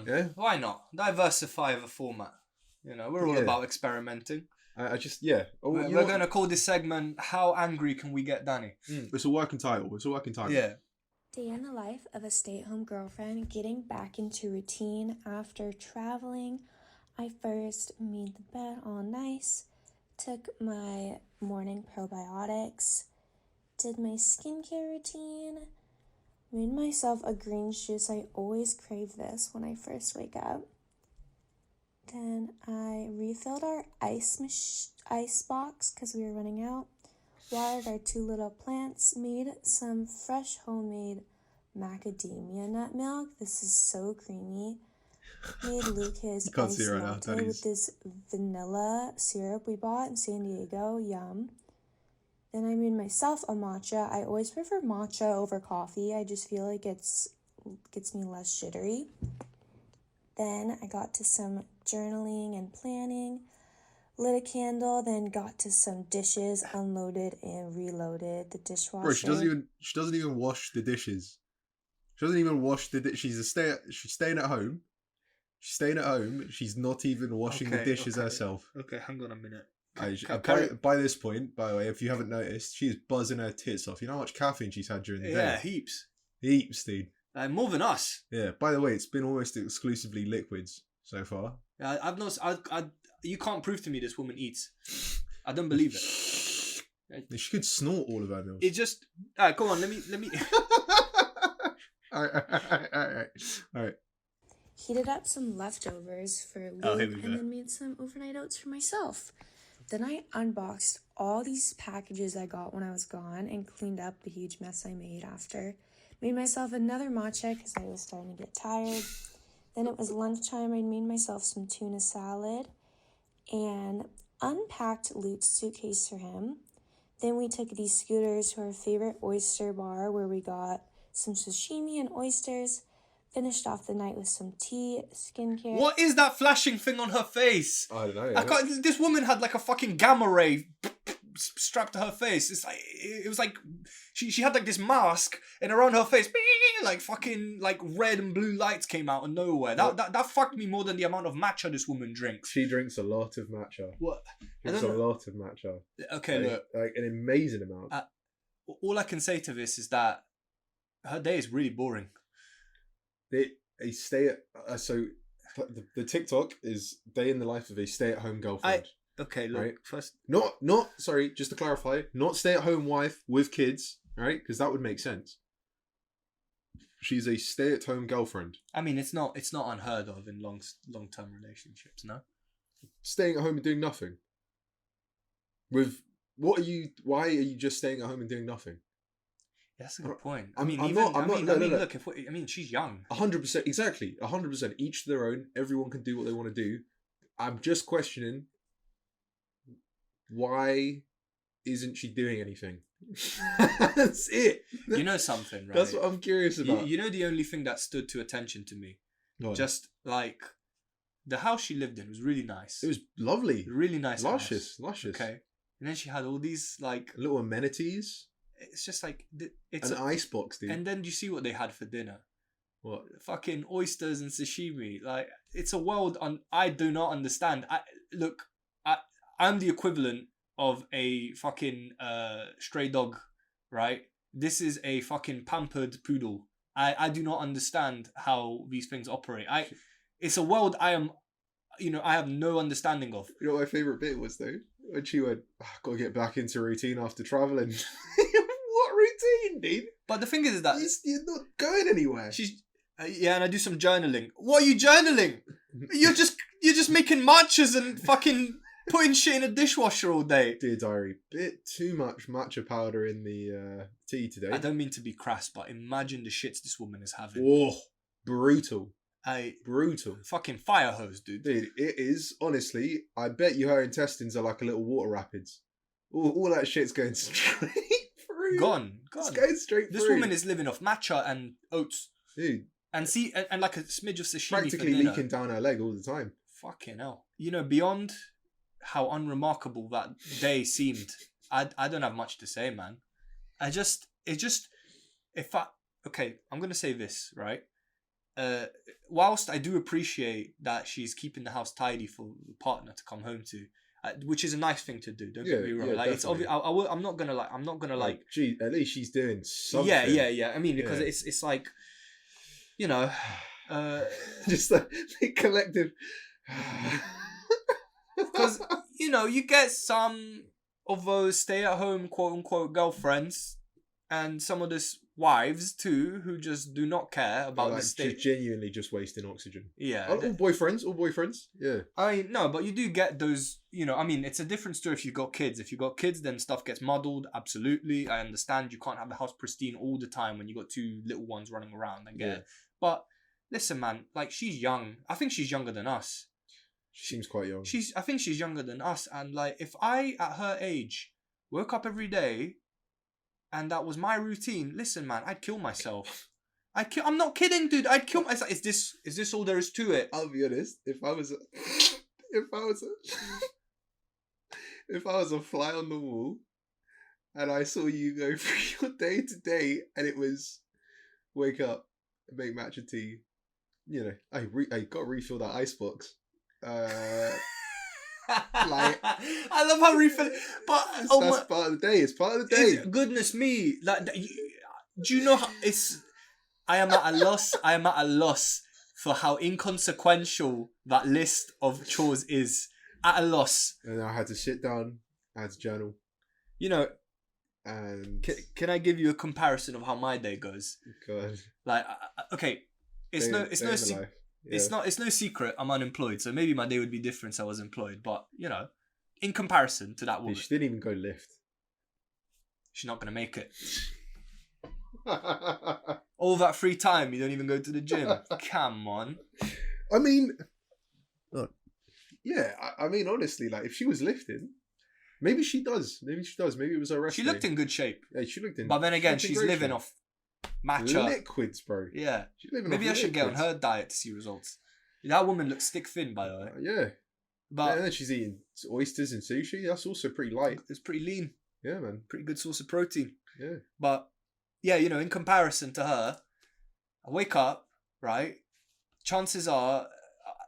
Speaker 2: Yeah.
Speaker 1: Why not? Diversify the format. We're all
Speaker 2: Yeah.
Speaker 1: about experimenting.
Speaker 2: I just yeah. Oh,
Speaker 1: We're going to call this segment "How Angry Can We Get Danny?"
Speaker 2: It's a working title.
Speaker 1: Yeah.
Speaker 4: Day in the life of a stay-at-home girlfriend getting back into routine after traveling. I first made the bed all nice, took my morning probiotics, did my skincare routine, made myself a green juice. I always crave this when I first wake up. Then I refilled our ice box because we were running out, watered our 2 little plants, made some fresh homemade macadamia nut milk. This is so creamy. Made Luke his
Speaker 2: You can't
Speaker 4: iced
Speaker 2: see it right now,
Speaker 4: latte
Speaker 2: Daddy's.
Speaker 4: with this vanilla syrup we bought in San Diego. Yum. Then I made myself a matcha. I always prefer matcha over coffee. I just feel like gets me less jittery. Then I got to some journaling and planning, lit a candle, then got to some dishes, unloaded and reloaded the dishwasher.
Speaker 2: Bro, she doesn't even wash the dishes. She doesn't even wash the she's staying at home. She's staying at home. She's not even washing the dishes herself.
Speaker 1: Okay, hang on a minute.
Speaker 2: By this point, by the way, if you haven't noticed, she's buzzing her tits off. You know how much caffeine she's had during the
Speaker 1: Yeah,
Speaker 2: day?
Speaker 1: heaps.
Speaker 2: Heaps, dude.
Speaker 1: More than us.
Speaker 2: Yeah. By the way, it's been almost exclusively liquids so far.
Speaker 1: I've not. You can't prove to me this woman eats. I don't believe it.
Speaker 2: She could snort all of her meals.
Speaker 1: It just. Go on. Let me.
Speaker 2: All right.
Speaker 4: Heated up some leftovers for Luke
Speaker 1: Oh, here we go.
Speaker 4: and then made some overnight oats for myself. Then I unboxed all these packages I got when I was gone and cleaned up the huge mess I made after. Made myself another matcha because I was starting to get tired. Then it was lunchtime. I made myself some tuna salad and unpacked Luke's suitcase for him. Then we took these scooters to our favorite oyster bar where we got some sashimi and oysters. Finished off the night with some tea, skincare.
Speaker 1: What is that flashing thing on her face?
Speaker 2: I don't know.
Speaker 1: I can't. This woman had like a fucking gamma ray strapped to her face. It was like she had like this mask, and around her face, like fucking like red and blue lights came out of nowhere. That fucked me more than the amount of matcha this woman drinks.
Speaker 2: She drinks a lot of matcha.
Speaker 1: What?
Speaker 2: Drinks a lot of matcha.
Speaker 1: Okay, look.
Speaker 2: Like an amazing amount.
Speaker 1: All I can say to this is that her day is really boring.
Speaker 2: They stay at so the TikTok is day in the life of a stay-at-home girlfriend.
Speaker 1: Okay, look.
Speaker 2: Right.
Speaker 1: First,
Speaker 2: Not sorry, just to clarify, not stay-at-home wife with kids, right? Because that would make sense. She's a stay-at-home girlfriend.
Speaker 1: I mean, it's not unheard of in long-term relationships, no?
Speaker 2: Staying at home and doing nothing. Why are you just staying at home and doing nothing?
Speaker 1: That's a good point.
Speaker 2: I'm
Speaker 1: Look,
Speaker 2: not.
Speaker 1: she's young.
Speaker 2: 100%, exactly. 100%. Each to their own. Everyone can do what they want to do. I'm just questioning, why isn't she doing anything? That's it.
Speaker 1: You know something, right?
Speaker 2: That's what I'm curious about.
Speaker 1: You know the only thing that stood to attention to me,
Speaker 2: Go on.
Speaker 1: just like the house she lived in was really nice.
Speaker 2: It was lovely.
Speaker 1: really nice.
Speaker 2: Luscious.
Speaker 1: house. Okay. And then she had all these like
Speaker 2: little amenities.
Speaker 1: It's just like it's
Speaker 2: an icebox, dude.
Speaker 1: And then do you see what they had for dinner?
Speaker 2: What?
Speaker 1: Fucking oysters and sashimi. Like it's a world I do not understand. I'm the equivalent of a fucking stray dog, right? This is a fucking pampered poodle. I do not understand how these things operate. It's a world I have no understanding of.
Speaker 2: You know what my favourite bit was though? When she went, gotta get back into routine after travelling. What routine, dude?
Speaker 1: But the thing is that
Speaker 2: you're not going anywhere.
Speaker 1: She's and I do some journaling. What are you journaling? You're just making matchas and fucking putting shit in a dishwasher all day.
Speaker 2: Dear diary, bit too much matcha powder in the tea today.
Speaker 1: I don't mean to be crass, but imagine the shits this woman is having.
Speaker 2: Oh, brutal.
Speaker 1: Brutal. Fucking fire hose, dude.
Speaker 2: Dude, it is, honestly, I bet you her intestines are like a little water rapids. All that shit's going straight through.
Speaker 1: Gone.
Speaker 2: It's going straight through.
Speaker 1: This woman is living off matcha and oats.
Speaker 2: Dude.
Speaker 1: And like a smidge of sashimi
Speaker 2: practically
Speaker 1: for dinner.
Speaker 2: leaking down her leg all the time.
Speaker 1: Fucking hell. Beyond how unremarkable that day seemed, I don't have much to say, man. I'm going to say this, right? Whilst I do appreciate that she's keeping the house tidy for the partner to come home to, which is a nice thing to do. Don't get me wrong.
Speaker 2: Yeah,
Speaker 1: like it's obvious. I'm not gonna like.
Speaker 2: Gee, at least she's doing something.
Speaker 1: Yeah. I mean, because it's like,
Speaker 2: just the collective.
Speaker 1: Because you get some of those stay-at-home quote unquote girlfriends, and some of those wives too who just do not care about the state.
Speaker 2: Genuinely just wasting oxygen.
Speaker 1: Yeah.
Speaker 2: All boyfriends. Yeah.
Speaker 1: I mean, no, but you do get those, I mean, it's a different story if you've got kids. If you've got kids, then stuff gets muddled. Absolutely. I understand you can't have the house pristine all the time when you've got two little ones running around. I get it. But listen, man, like she's young. I think she's younger than us.
Speaker 2: She seems quite young.
Speaker 1: I think she's younger than us. And like, if I, at her age, woke up every day and that was my routine, listen, man, I'd kill myself. I'm not kidding, dude. I'd kill myself. Is this all there is to it?
Speaker 2: I'll be honest. If I was a fly on the wall, and I saw you go through your day to day, and it was wake up, make matcha tea, I gotta refill that icebox.
Speaker 1: I love how refill, but
Speaker 2: that's part of the day. It's part of the day.
Speaker 1: Goodness me, like, do you know how it's? I am at a loss for how inconsequential that list of chores is. At a loss.
Speaker 2: And I had to sit down. I had to journal. And
Speaker 1: can I give you a comparison of how my day goes?
Speaker 2: God.
Speaker 1: Like, okay, it's no secret I'm unemployed, so maybe my day would be different if I was employed. But in comparison to that woman,
Speaker 2: she didn't even go lift.
Speaker 1: She's not gonna make it. All that free time, you don't even go to the gym. Come on.
Speaker 2: I mean, yeah. I mean, honestly, like if she was lifting, maybe she does. Maybe it was her rest.
Speaker 1: She looked in good shape.
Speaker 2: Yeah, she looked in.
Speaker 1: But then again, she's living off matcha
Speaker 2: liquids, bro.
Speaker 1: Yeah. Maybe I should get on her diet to see results. That woman looks stick thin, by the way.
Speaker 2: Yeah.
Speaker 1: But
Speaker 2: and then she's eating oysters and sushi. That's also pretty light.
Speaker 1: It's pretty lean.
Speaker 2: Yeah, man.
Speaker 1: Pretty good source of protein.
Speaker 2: Yeah.
Speaker 1: But yeah, in comparison to her, I wake up, right? Chances are,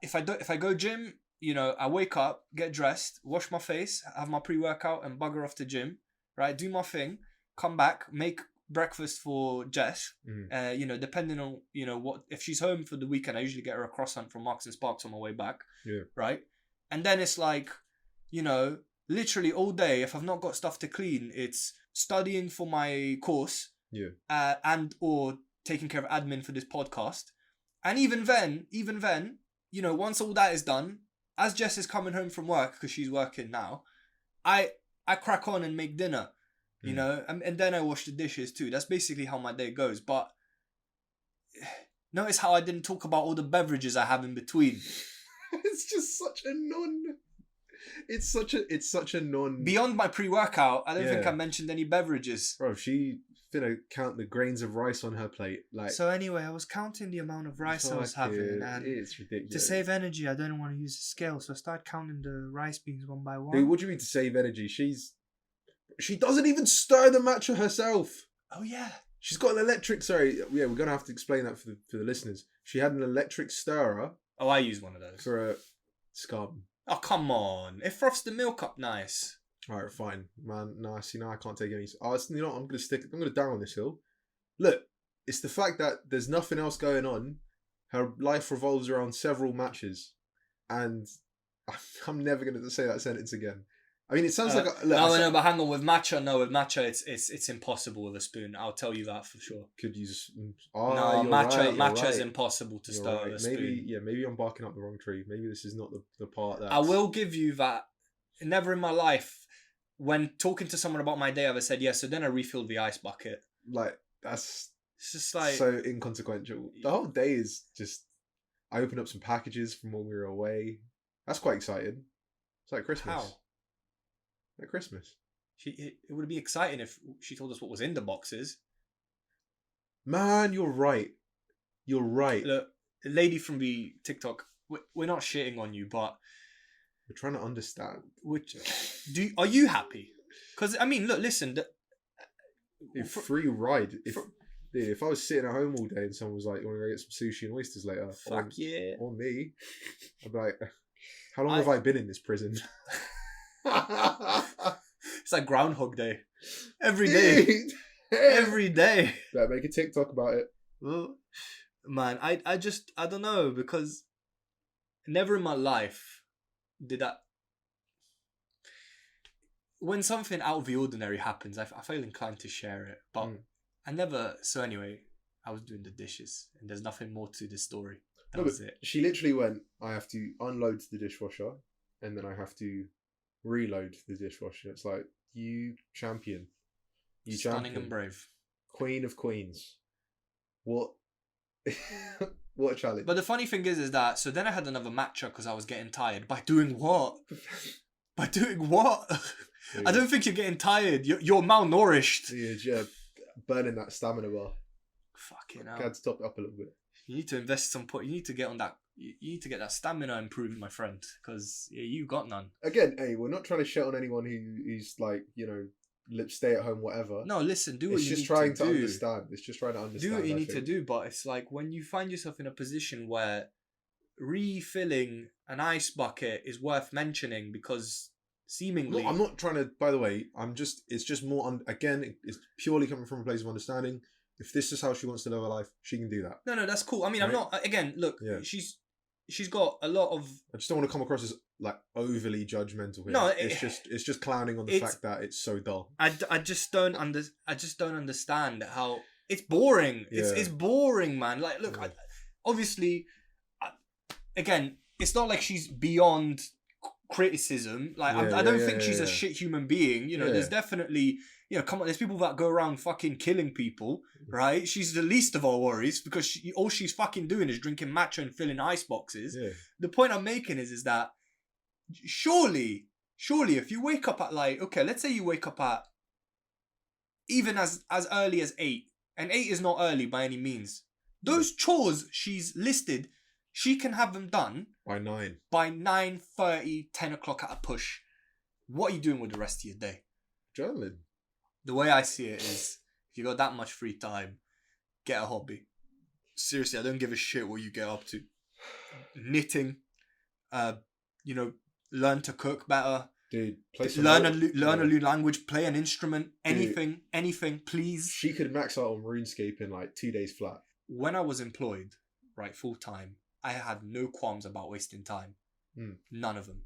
Speaker 1: if I go gym, I wake up, get dressed, wash my face, have my pre-workout, and bugger off to gym, right? Do my thing, come back, make breakfast for Jess. Depending on what, if she's home for the weekend, I usually get her a croissant from Marks and Sparks on my way back.
Speaker 2: Yeah.
Speaker 1: Right, and then it's like, literally all day. If I've not got stuff to clean, it's studying for my course.
Speaker 2: Yeah.
Speaker 1: And or taking care of admin for this podcast. And even then, once all that is done, as Jess is coming home from work, because she's working now, I crack on and make dinner, and then I wash the dishes too. That's basically how my day goes. But notice how I didn't talk about all the beverages I have in between.
Speaker 2: It's just such a non... It's such a non...
Speaker 1: Beyond my pre-workout, I don't think I mentioned any beverages.
Speaker 2: Bro, she finna count the grains of rice on her plate. Like.
Speaker 1: So anyway, I was counting the amount of rice I was having, and
Speaker 2: it's ridiculous.
Speaker 1: To save energy, I don't want to use a scale, so I started counting the rice beans one by one.
Speaker 2: Dude, what do you mean to save energy? She's She doesn't even stir the matcha herself.
Speaker 1: Oh yeah.
Speaker 2: She's got an electric. Sorry, yeah, we're gonna have to explain that for the listeners. She had an electric stirrer
Speaker 1: Oh, I use one of those.
Speaker 2: for a scum.
Speaker 1: Oh come on! It froths the milk up nice.
Speaker 2: All right, fine, man. Nah, see, now I can't take any. Oh, you know what? I'm gonna down on this hill. Look, it's the fact that there's nothing else going on. Her life revolves around several matches, and I'm never gonna say that sentence again. I mean, it sounds like
Speaker 1: no, but hang on. With matcha, it's impossible with a spoon. I'll tell you that for sure.
Speaker 2: Could you just?
Speaker 1: No, matcha is impossible to stir with a spoon.
Speaker 2: Maybe I'm barking up the wrong tree. Maybe this is not the part that
Speaker 1: I will give you that. Never in my life, when talking to someone about my day, I ever said yes. So then I refilled the ice bucket.
Speaker 2: Like that's
Speaker 1: it's just like
Speaker 2: so inconsequential. The whole day is just. I opened up some packages from when we were away. That's quite exciting. It's like Christmas.
Speaker 1: How?
Speaker 2: Like Christmas.
Speaker 1: It would be exciting if she told us what was in the boxes.
Speaker 2: Man, you're right. You're right.
Speaker 1: Look, the lady from the TikTok, we're not shitting on you, but
Speaker 2: we're trying to understand.
Speaker 1: Are you happy? Because I mean, look, listen.
Speaker 2: Free ride. If I was sitting at home all day and someone was like, "You want to go get some sushi and oysters later?"
Speaker 1: Fuck yeah.
Speaker 2: On me, I'd be like, "How long have I been in this prison?"
Speaker 1: It's like Groundhog Day. Every day. Every day.
Speaker 2: Better make a TikTok about it.
Speaker 1: Well, man, I don't know, because never in my life did that. When something out of the ordinary happens, I feel inclined to share it. But I never. So anyway, I was doing the dishes, and there's nothing more to this story. That was it.
Speaker 2: She literally went, I have to unload the dishwasher, and then I have to reload the dishwasher. It's like, you champion. You
Speaker 1: Stunning
Speaker 2: champion.
Speaker 1: and brave.
Speaker 2: Queen of queens. What? What a challenge.
Speaker 1: But the funny thing is that, so then I had another matcha because I was getting tired. By doing what? By doing what? Yeah. I don't think you're getting tired. You're malnourished.
Speaker 2: Yeah, burning that stamina bar.
Speaker 1: Fucking hell.
Speaker 2: I had to top it up a little bit.
Speaker 1: You need to invest some point. You need to get on that. You need to get that stamina improved, my friend, because you got none.
Speaker 2: Again, hey, we're not trying to shit on anyone who's like, stay at home, whatever.
Speaker 1: No, listen, do what you need to do.
Speaker 2: It's just trying to understand. It's just trying to understand.
Speaker 1: Do what you need to do, but it's like when you find yourself in a position where refilling an ice bucket is worth mentioning because seemingly...
Speaker 2: No, I'm not trying to, by the way, it's just more, again, it's purely coming from a place of understanding. If this is how she wants to live her life, she can do that.
Speaker 1: No, that's cool. I mean, right? I'm not, again, look, she's got a lot of...
Speaker 2: I just don't want to come across as like overly judgmental here.
Speaker 1: No,
Speaker 2: it's just clowning on the fact that it's so dull.
Speaker 1: I just don't understand how it's boring. Yeah. It's boring, man. Like, look, obviously, again, it's not like she's beyond criticism. Like, I don't think she's a shit human being. There's definitely, come on, there's people that go around fucking killing people, right? She's the least of our worries because all she's fucking doing is drinking matcha and filling ice boxes. Yeah. The point I'm making is that surely if you wake up at let's say you wake up at even as early as 8, and 8 is not early by any means, those chores she's listed, she can have them done
Speaker 2: by 9,
Speaker 1: 9:30, 10 o'clock at a push. What are you doing with the rest of your day?
Speaker 2: Journaling.
Speaker 1: The way I see it is, if you got that much free time, get a hobby. Seriously, I don't give a shit what you get up to. Knitting, learn to cook better.
Speaker 2: Dude,
Speaker 1: learn a new language, play an instrument, anything, please.
Speaker 2: She could max out on RuneScape in like 2 days flat.
Speaker 1: When I was employed, right, full time, I had no qualms about wasting time. None of them.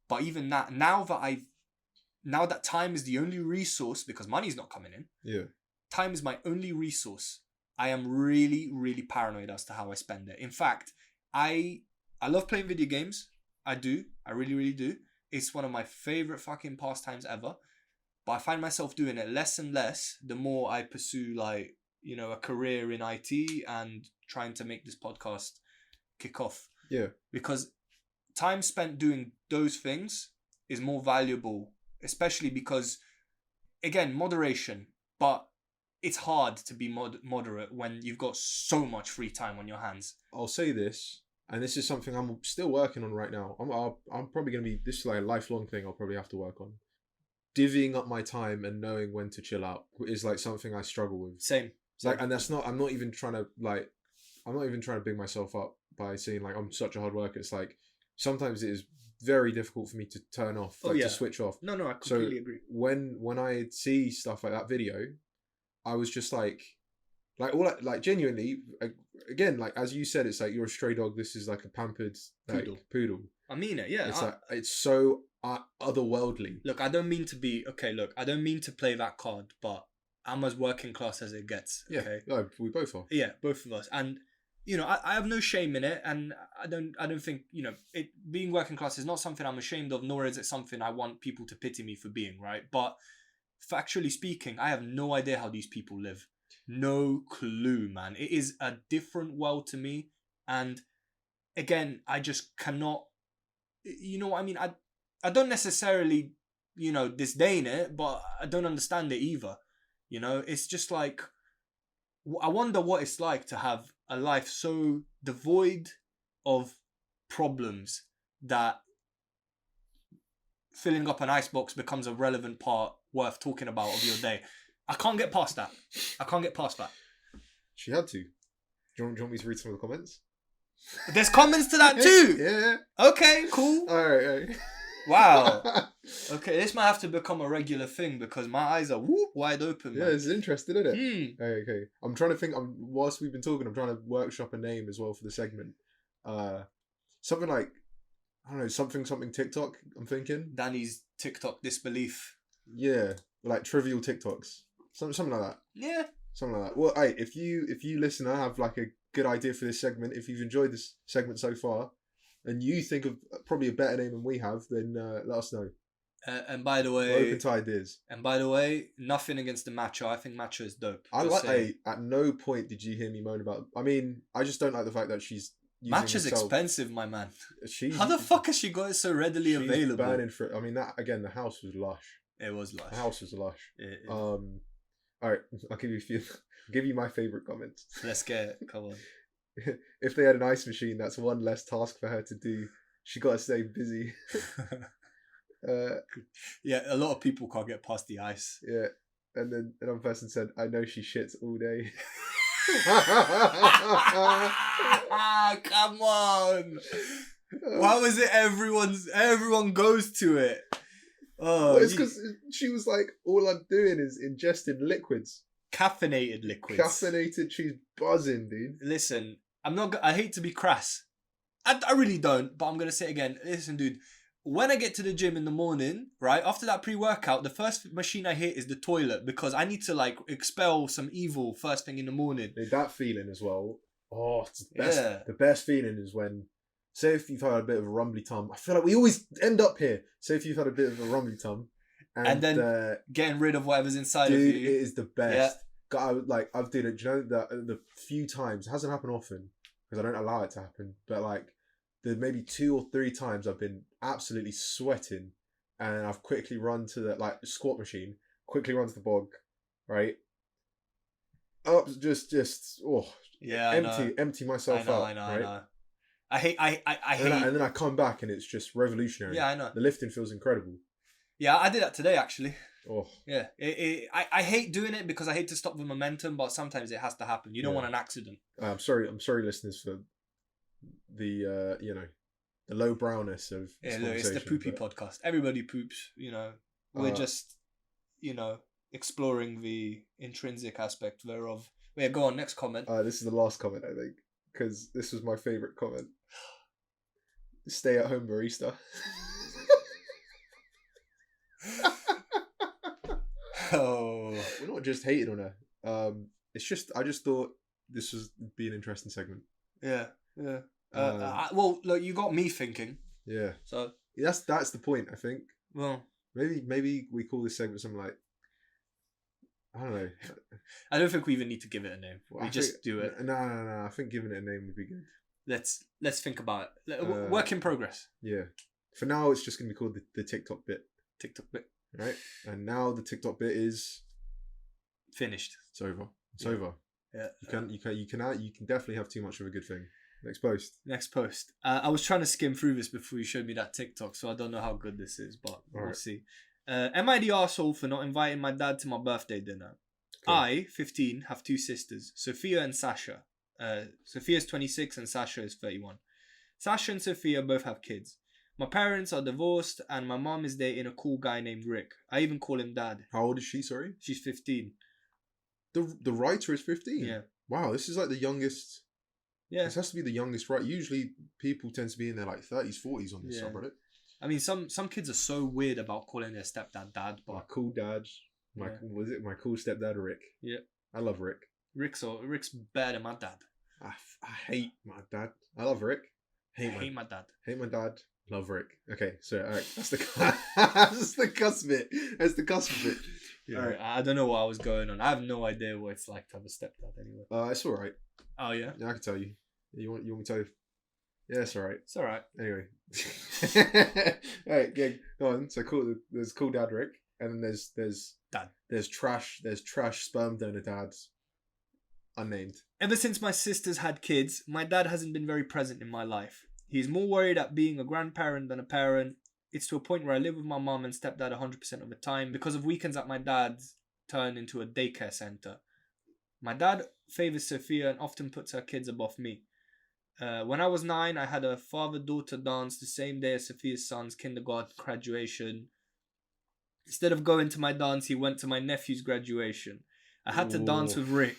Speaker 1: But even that, now that time is the only resource, because money's not coming in. Yeah. Time is my only resource. I am really, really paranoid as to how I spend it. In fact, I love playing video games. I do. I really, really do. It's one of my favorite fucking pastimes ever. But I find myself doing it less and less the more I pursue a career in IT and trying to make this podcast kick off. Yeah. Because time spent doing those things is more valuable, especially because, again, moderation, but it's hard to be moderate when you've got so much free time on your hands.
Speaker 2: I'll say this, and this is something I'm still working on right now. I'm probably going to be, this is like a lifelong thing I'll probably have to work on. divvying up my time and knowing when to chill out is like something I struggle with.
Speaker 1: Same.
Speaker 2: Like, and that's not. I'm not even trying to like. I'm not even trying to big myself up by saying like I'm such a hard worker. It's like sometimes it is very difficult for me to turn off, like to switch off.
Speaker 1: No, I completely agree.
Speaker 2: When I see stuff like that video, I was just like all genuinely again, like as you said, it's like you're a stray dog. This is like a pampered poodle.
Speaker 1: I mean it. Yeah.
Speaker 2: It's like it's so otherworldly.
Speaker 1: Look, I don't mean to play that card, but I'm as working class as it gets. Okay.
Speaker 2: Yeah, no, we both are.
Speaker 1: Yeah, both of us, and I have no shame in it, and I don't think it being working class is not something I'm ashamed of, nor is it something I want people to pity me for being, right? But factually speaking, I have no idea how these people live. No clue, man. It is a different world to me, and again, I just cannot. You know what I mean? I don't necessarily disdain it, but I don't understand it either. It's just like I wonder what it's like to have a life so devoid of problems that filling up an icebox becomes a relevant part worth talking about of your day. I can't get past that.
Speaker 2: She had to. Do you want me to read some of the comments?
Speaker 1: There's comments to that too?
Speaker 2: Yeah.
Speaker 1: Okay, cool.
Speaker 2: All right.
Speaker 1: Wow. Okay, this might have to become a regular thing because my eyes are wide open, man.
Speaker 2: Yeah, it's interesting, isn't it? Okay. I'm trying to think. Whilst we've been talking, I'm trying to workshop a name as well for the segment. Something like, I don't know, something TikTok. I'm thinking
Speaker 1: Danny's TikTok disbelief.
Speaker 2: Yeah, like trivial TikToks. Something like that.
Speaker 1: Yeah.
Speaker 2: Something like that. Well, hey, if you listener have like a good idea for this segment, if you've enjoyed this segment so far, and you think of probably a better name than we have, then let us know.
Speaker 1: And by the way,
Speaker 2: we're open to ideas.
Speaker 1: And by the way, nothing against the matcha. I think matcha is dope.
Speaker 2: At no point did you hear me moan about. I mean, I just don't like the fact that she's.
Speaker 1: Matcha's expensive, my man. How the fuck has she got it so readily available?
Speaker 2: Burning for it. I mean, that again, the house was lush.
Speaker 1: It was lush.
Speaker 2: The house was lush. All right, I'll give you a few. I'll give you my favorite comments.
Speaker 1: Let's get it. Come on.
Speaker 2: If they had an ice machine, that's one less task for her to do. She got to stay busy.
Speaker 1: Yeah, a lot of people can't get past the ice.
Speaker 2: Yeah, and then another person said, "I know she shits all day."
Speaker 1: Come on! Why was it everyone goes to it? Oh,
Speaker 2: well, it's because she was like, all I'm doing is ingesting liquids.
Speaker 1: Caffeinated liquids.
Speaker 2: Caffeinated, she's buzzing, dude.
Speaker 1: Listen, I hate to be crass. I really don't, but I'm going to say it again. Listen, dude, when I get to the gym in the morning, right, after that pre-workout, the first machine I hit is the toilet because I need to, like, expel some evil first thing in the morning.
Speaker 2: That feeling as well. Oh, it's the best. Yeah. The best feeling is when, say if you've had a bit of a rumbly tum. I feel like we always end up here. Say if you've had a bit of a rumbly tum.
Speaker 1: And then getting rid of whatever's inside
Speaker 2: dude,
Speaker 1: of you.
Speaker 2: It is the best. Yeah. I've did it. Do you know that the few times, it hasn't happened often because I don't allow it to happen, but like the maybe 2 or 3 times I've been absolutely sweating and I've quickly run to the squat machine, quickly run to the bog, right? Up, just empty myself out. I know.
Speaker 1: I hate.
Speaker 2: And then I come back and it's just revolutionary.
Speaker 1: Yeah, I know.
Speaker 2: The lifting feels incredible.
Speaker 1: Yeah, I did that today actually.
Speaker 2: Oh.
Speaker 1: Yeah, I hate doing it because I hate to stop the momentum, but sometimes it has to happen. You don't want an accident. I'm sorry,
Speaker 2: listeners, for the the low browness of this
Speaker 1: look, it's the poopy podcast. Everybody poops. We're just exploring the intrinsic aspect thereof. Yeah, go on. Next comment.
Speaker 2: This is the last comment, I think, because this was my favorite comment. Stay at home barista.
Speaker 1: Oh,
Speaker 2: we're not just hating on her. It's just I just thought this would be an interesting segment.
Speaker 1: Yeah. Well, look, you got me thinking.
Speaker 2: Yeah.
Speaker 1: So
Speaker 2: that's the point, I think.
Speaker 1: Well,
Speaker 2: maybe we call this segment something like, I don't know.
Speaker 1: I don't think we even need to give it a name. We just do it.
Speaker 2: No. I think giving it a name would be good.
Speaker 1: Let's think about it. Work in progress.
Speaker 2: Yeah. For now, it's just going to be called the TikTok bit.
Speaker 1: TikTok bit.
Speaker 2: Right. And now the TikTok bit is
Speaker 1: finished.
Speaker 2: It's over. It's over.
Speaker 1: Yeah.
Speaker 2: You can definitely have too much of a good thing. Next post.
Speaker 1: I was trying to skim through this before you showed me that TikTok, so I don't know how good this is, but we'll see. Am I the arsehole for not inviting my dad to my birthday dinner?
Speaker 2: Okay.
Speaker 1: I, 15, have two sisters, Sophia and Sasha. Sophia's 26 and Sasha is 31. Sasha and Sophia both have kids. My parents are divorced and my mom is dating a cool guy named Rick. I even call him Dad.
Speaker 2: How old is she, sorry?
Speaker 1: She's 15.
Speaker 2: The writer is 15?
Speaker 1: Yeah.
Speaker 2: Wow, this is like the youngest...
Speaker 1: Yeah.
Speaker 2: This has to be the youngest, right? Usually people tend to be in their like 30s, 40s on this
Speaker 1: Yeah.
Speaker 2: subreddit.
Speaker 1: I mean, some kids are so weird about calling their stepdad Dad,
Speaker 2: My
Speaker 1: but
Speaker 2: cool dad. My cool stepdad, Rick.
Speaker 1: Yeah.
Speaker 2: I love Rick.
Speaker 1: Rick's better than my dad.
Speaker 2: I hate my dad. I love Rick.
Speaker 1: I hate my dad.
Speaker 2: Hate my dad. Love Rick. Okay, so all right, that's the that's the cusp bit. That's the cusp bit.
Speaker 1: Yeah.
Speaker 2: All right.
Speaker 1: I don't know what I was going on. I have no idea what it's like to have a stepdad anyway.
Speaker 2: It's all right.
Speaker 1: Oh yeah.
Speaker 2: Yeah, I can tell you. You want me to tell you? Yeah, it's all right.
Speaker 1: It's all right.
Speaker 2: Anyway. All right, yeah, go on. So cool. There's cool dad Rick, and then there's
Speaker 1: Dad.
Speaker 2: There's trash sperm donor dads. Unnamed.
Speaker 1: Ever since my sisters had kids, my dad hasn't been very present in my life. He's more worried at being a grandparent than a parent. It's to a point where I live with my mum and stepdad 100% of the time because of weekends at my dad's turn into a daycare centre. My dad favours Sophia and often puts her kids above me. When I was 9, I had a father-daughter dance the same day as Sophia's son's kindergarten graduation. Instead of going to my dance, he went to my nephew's graduation. I had to dance with Rick.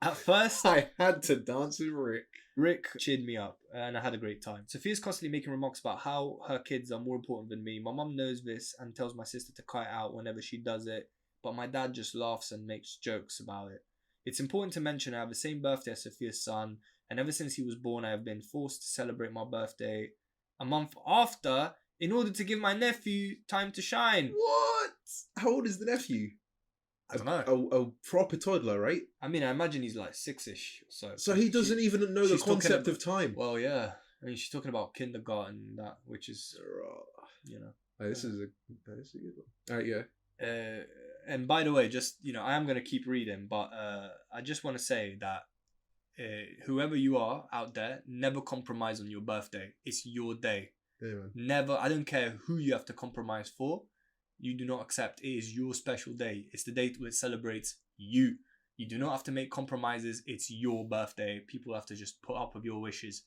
Speaker 1: At first,
Speaker 2: I had to dance with Rick.
Speaker 1: Rick cheered me up and I had a great time. Sophia's constantly making remarks about how her kids are more important than me. My mum knows this and tells my sister to cut it out whenever she does it, but my dad just laughs and makes jokes about it. It's important to mention I have the same birthday as Sophia's son, and ever since he was born I have been forced to celebrate my birthday a month after in order to give my nephew time to shine.
Speaker 2: What? How old is the nephew?
Speaker 1: I don't know.
Speaker 2: A proper toddler, right?
Speaker 1: I mean, I imagine he's like 6-ish or so.
Speaker 2: So he doesn't even know the
Speaker 1: she's talking
Speaker 2: concept
Speaker 1: about-
Speaker 2: of time.
Speaker 1: Well, yeah. I mean, she's talking about kindergarten and that, which is, you know.
Speaker 2: Oh, this is a good one. All right, yeah.
Speaker 1: And by the way, just, you know, I am going to keep reading, but I just want to say that whoever you are out there, never compromise on your birthday. It's your day.
Speaker 2: Yeah, man.
Speaker 1: Never, I don't care who you have to compromise for. You do not accept. It is your special day. It's the day which celebrates you. You do not have to make compromises. It's your birthday. People have to just put up with your wishes.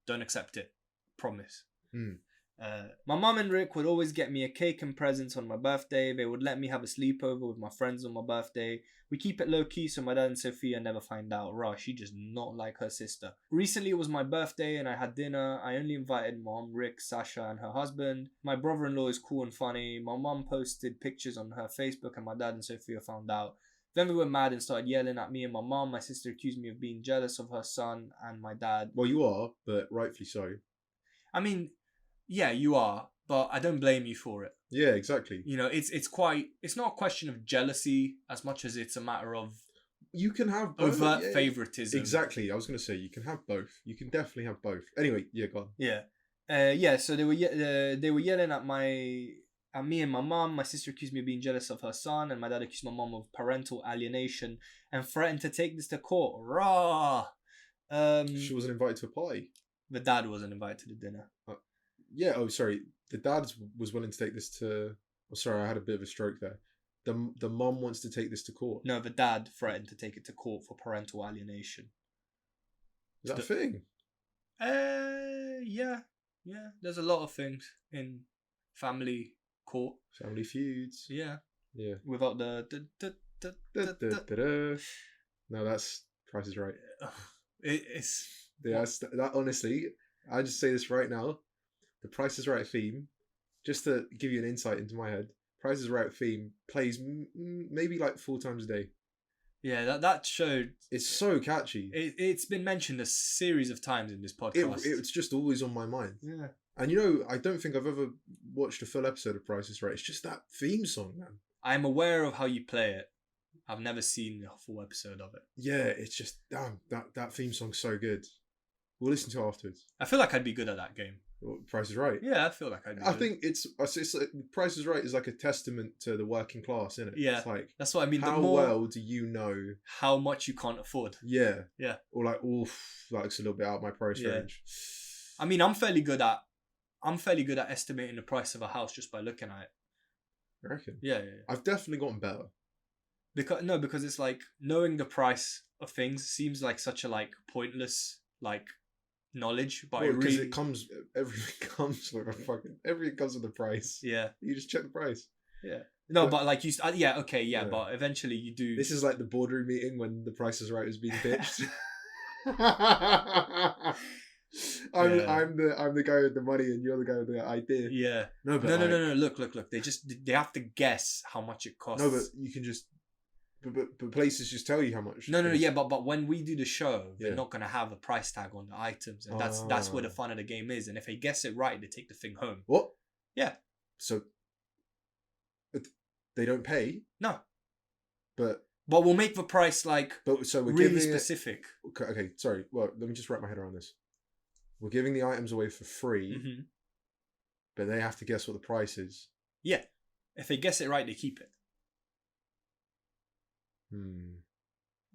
Speaker 1: Don't accept it. Promise. My mum and Rick would always get me a cake and presents on my birthday. They would let me have a sleepover with my friends on my birthday. We keep it low key so my dad and Sophia never find out. Rah, she just not like her sister. Recently it was my birthday and I had dinner. I only invited mom, Rick, Sasha and her husband. My brother-in-law is cool and funny. My mum posted pictures on her Facebook and my dad and Sophia found out. Then we were mad and started yelling at me and my mum. My sister accused me of being jealous of her son and my dad.
Speaker 2: Well, you are, but rightfully so.
Speaker 1: I mean, yeah, you are, but I don't blame you for it.
Speaker 2: Yeah, exactly.
Speaker 1: You know, it's not a question of jealousy as much as it's a matter of
Speaker 2: You can have both.
Speaker 1: overt favoritism.
Speaker 2: Exactly. I was going to say you can have both. You can definitely have both. Anyway, yeah, go on.
Speaker 1: Yeah. So they were yelling at me and my mum. My sister accused me of being jealous of her son, and my dad accused my mum of parental alienation and threatened to take this to court. Rah.
Speaker 2: She wasn't invited to a party.
Speaker 1: The dad wasn't invited to the dinner.
Speaker 2: Yeah. Oh, sorry. The dad was willing to take this to. Oh, sorry, I had a bit of a stroke there. The mum wants to take this to court.
Speaker 1: No, the dad threatened to take it to court for parental alienation.
Speaker 2: Is that a thing?
Speaker 1: Yeah. There's a lot of things in family court.
Speaker 2: Family feuds.
Speaker 1: Yeah.
Speaker 2: Yeah.
Speaker 1: Without the
Speaker 2: No, that's Price is Right.
Speaker 1: it's
Speaker 2: Yeah, that honestly, I just say this right now. The Price is Right theme, just to give you an insight into my head, Price is Right theme plays maybe like 4 times a day.
Speaker 1: yeah, that show.
Speaker 2: It's so catchy.
Speaker 1: It's been mentioned a series of times in this podcast.
Speaker 2: It's just always on my mind.
Speaker 1: Yeah.
Speaker 2: And you know, I don't think I've ever watched a full episode of Price is Right. It's just that theme song, man.
Speaker 1: I'm aware of how you play it. I've never seen a full episode of it.
Speaker 2: Yeah, it's just damn that theme song's so good. We'll listen to it afterwards.
Speaker 1: I feel like I'd be good at that game.
Speaker 2: Well, Price is Right.
Speaker 1: Yeah, I feel like I'd be
Speaker 2: I
Speaker 1: good.
Speaker 2: think it's like, Price is Right is like a testament to the working class, isn't it?
Speaker 1: Yeah.
Speaker 2: It's like,
Speaker 1: That's what I mean.
Speaker 2: how
Speaker 1: The more,
Speaker 2: well do you know?
Speaker 1: how much you can't afford.
Speaker 2: Yeah.
Speaker 1: Yeah.
Speaker 2: Or like, oof, like it's a little bit out of my price
Speaker 1: Yeah.
Speaker 2: range.
Speaker 1: I mean, I'm fairly good at estimating the price of a house just by looking at it.
Speaker 2: I reckon.
Speaker 1: Yeah.
Speaker 2: I've definitely gotten better.
Speaker 1: Because it's like knowing the price of things seems like such a like pointless like knowledge, but
Speaker 2: Well,
Speaker 1: it
Speaker 2: because
Speaker 1: really
Speaker 2: everything comes with a price.
Speaker 1: yeah.
Speaker 2: You just check the price.
Speaker 1: Yeah. No,
Speaker 2: But-
Speaker 1: but like you, but eventually you do.
Speaker 2: This is like the boardroom meeting when the Price is Right is being pitched. I'm the guy with the money and you're the guy with the idea.
Speaker 1: Yeah.
Speaker 2: No, but
Speaker 1: No. Look. They have to guess how much it costs.
Speaker 2: No, but you can just. But places just tell you how much.
Speaker 1: No, yeah, but when we do the show, they're
Speaker 2: Yeah.
Speaker 1: not gonna have a price tag on the items, and that's where the fun of the game is. And if they guess it right, they take the thing home.
Speaker 2: What?
Speaker 1: Yeah.
Speaker 2: So. They don't pay.
Speaker 1: No.
Speaker 2: But
Speaker 1: we'll make the price like
Speaker 2: so we're
Speaker 1: really
Speaker 2: giving
Speaker 1: specific.
Speaker 2: Okay, sorry. Well, let me just wrap my head around this. We're giving the items away for free,
Speaker 1: Mm-hmm.
Speaker 2: but they have to guess what the price is.
Speaker 1: Yeah. If they guess it right, they keep it.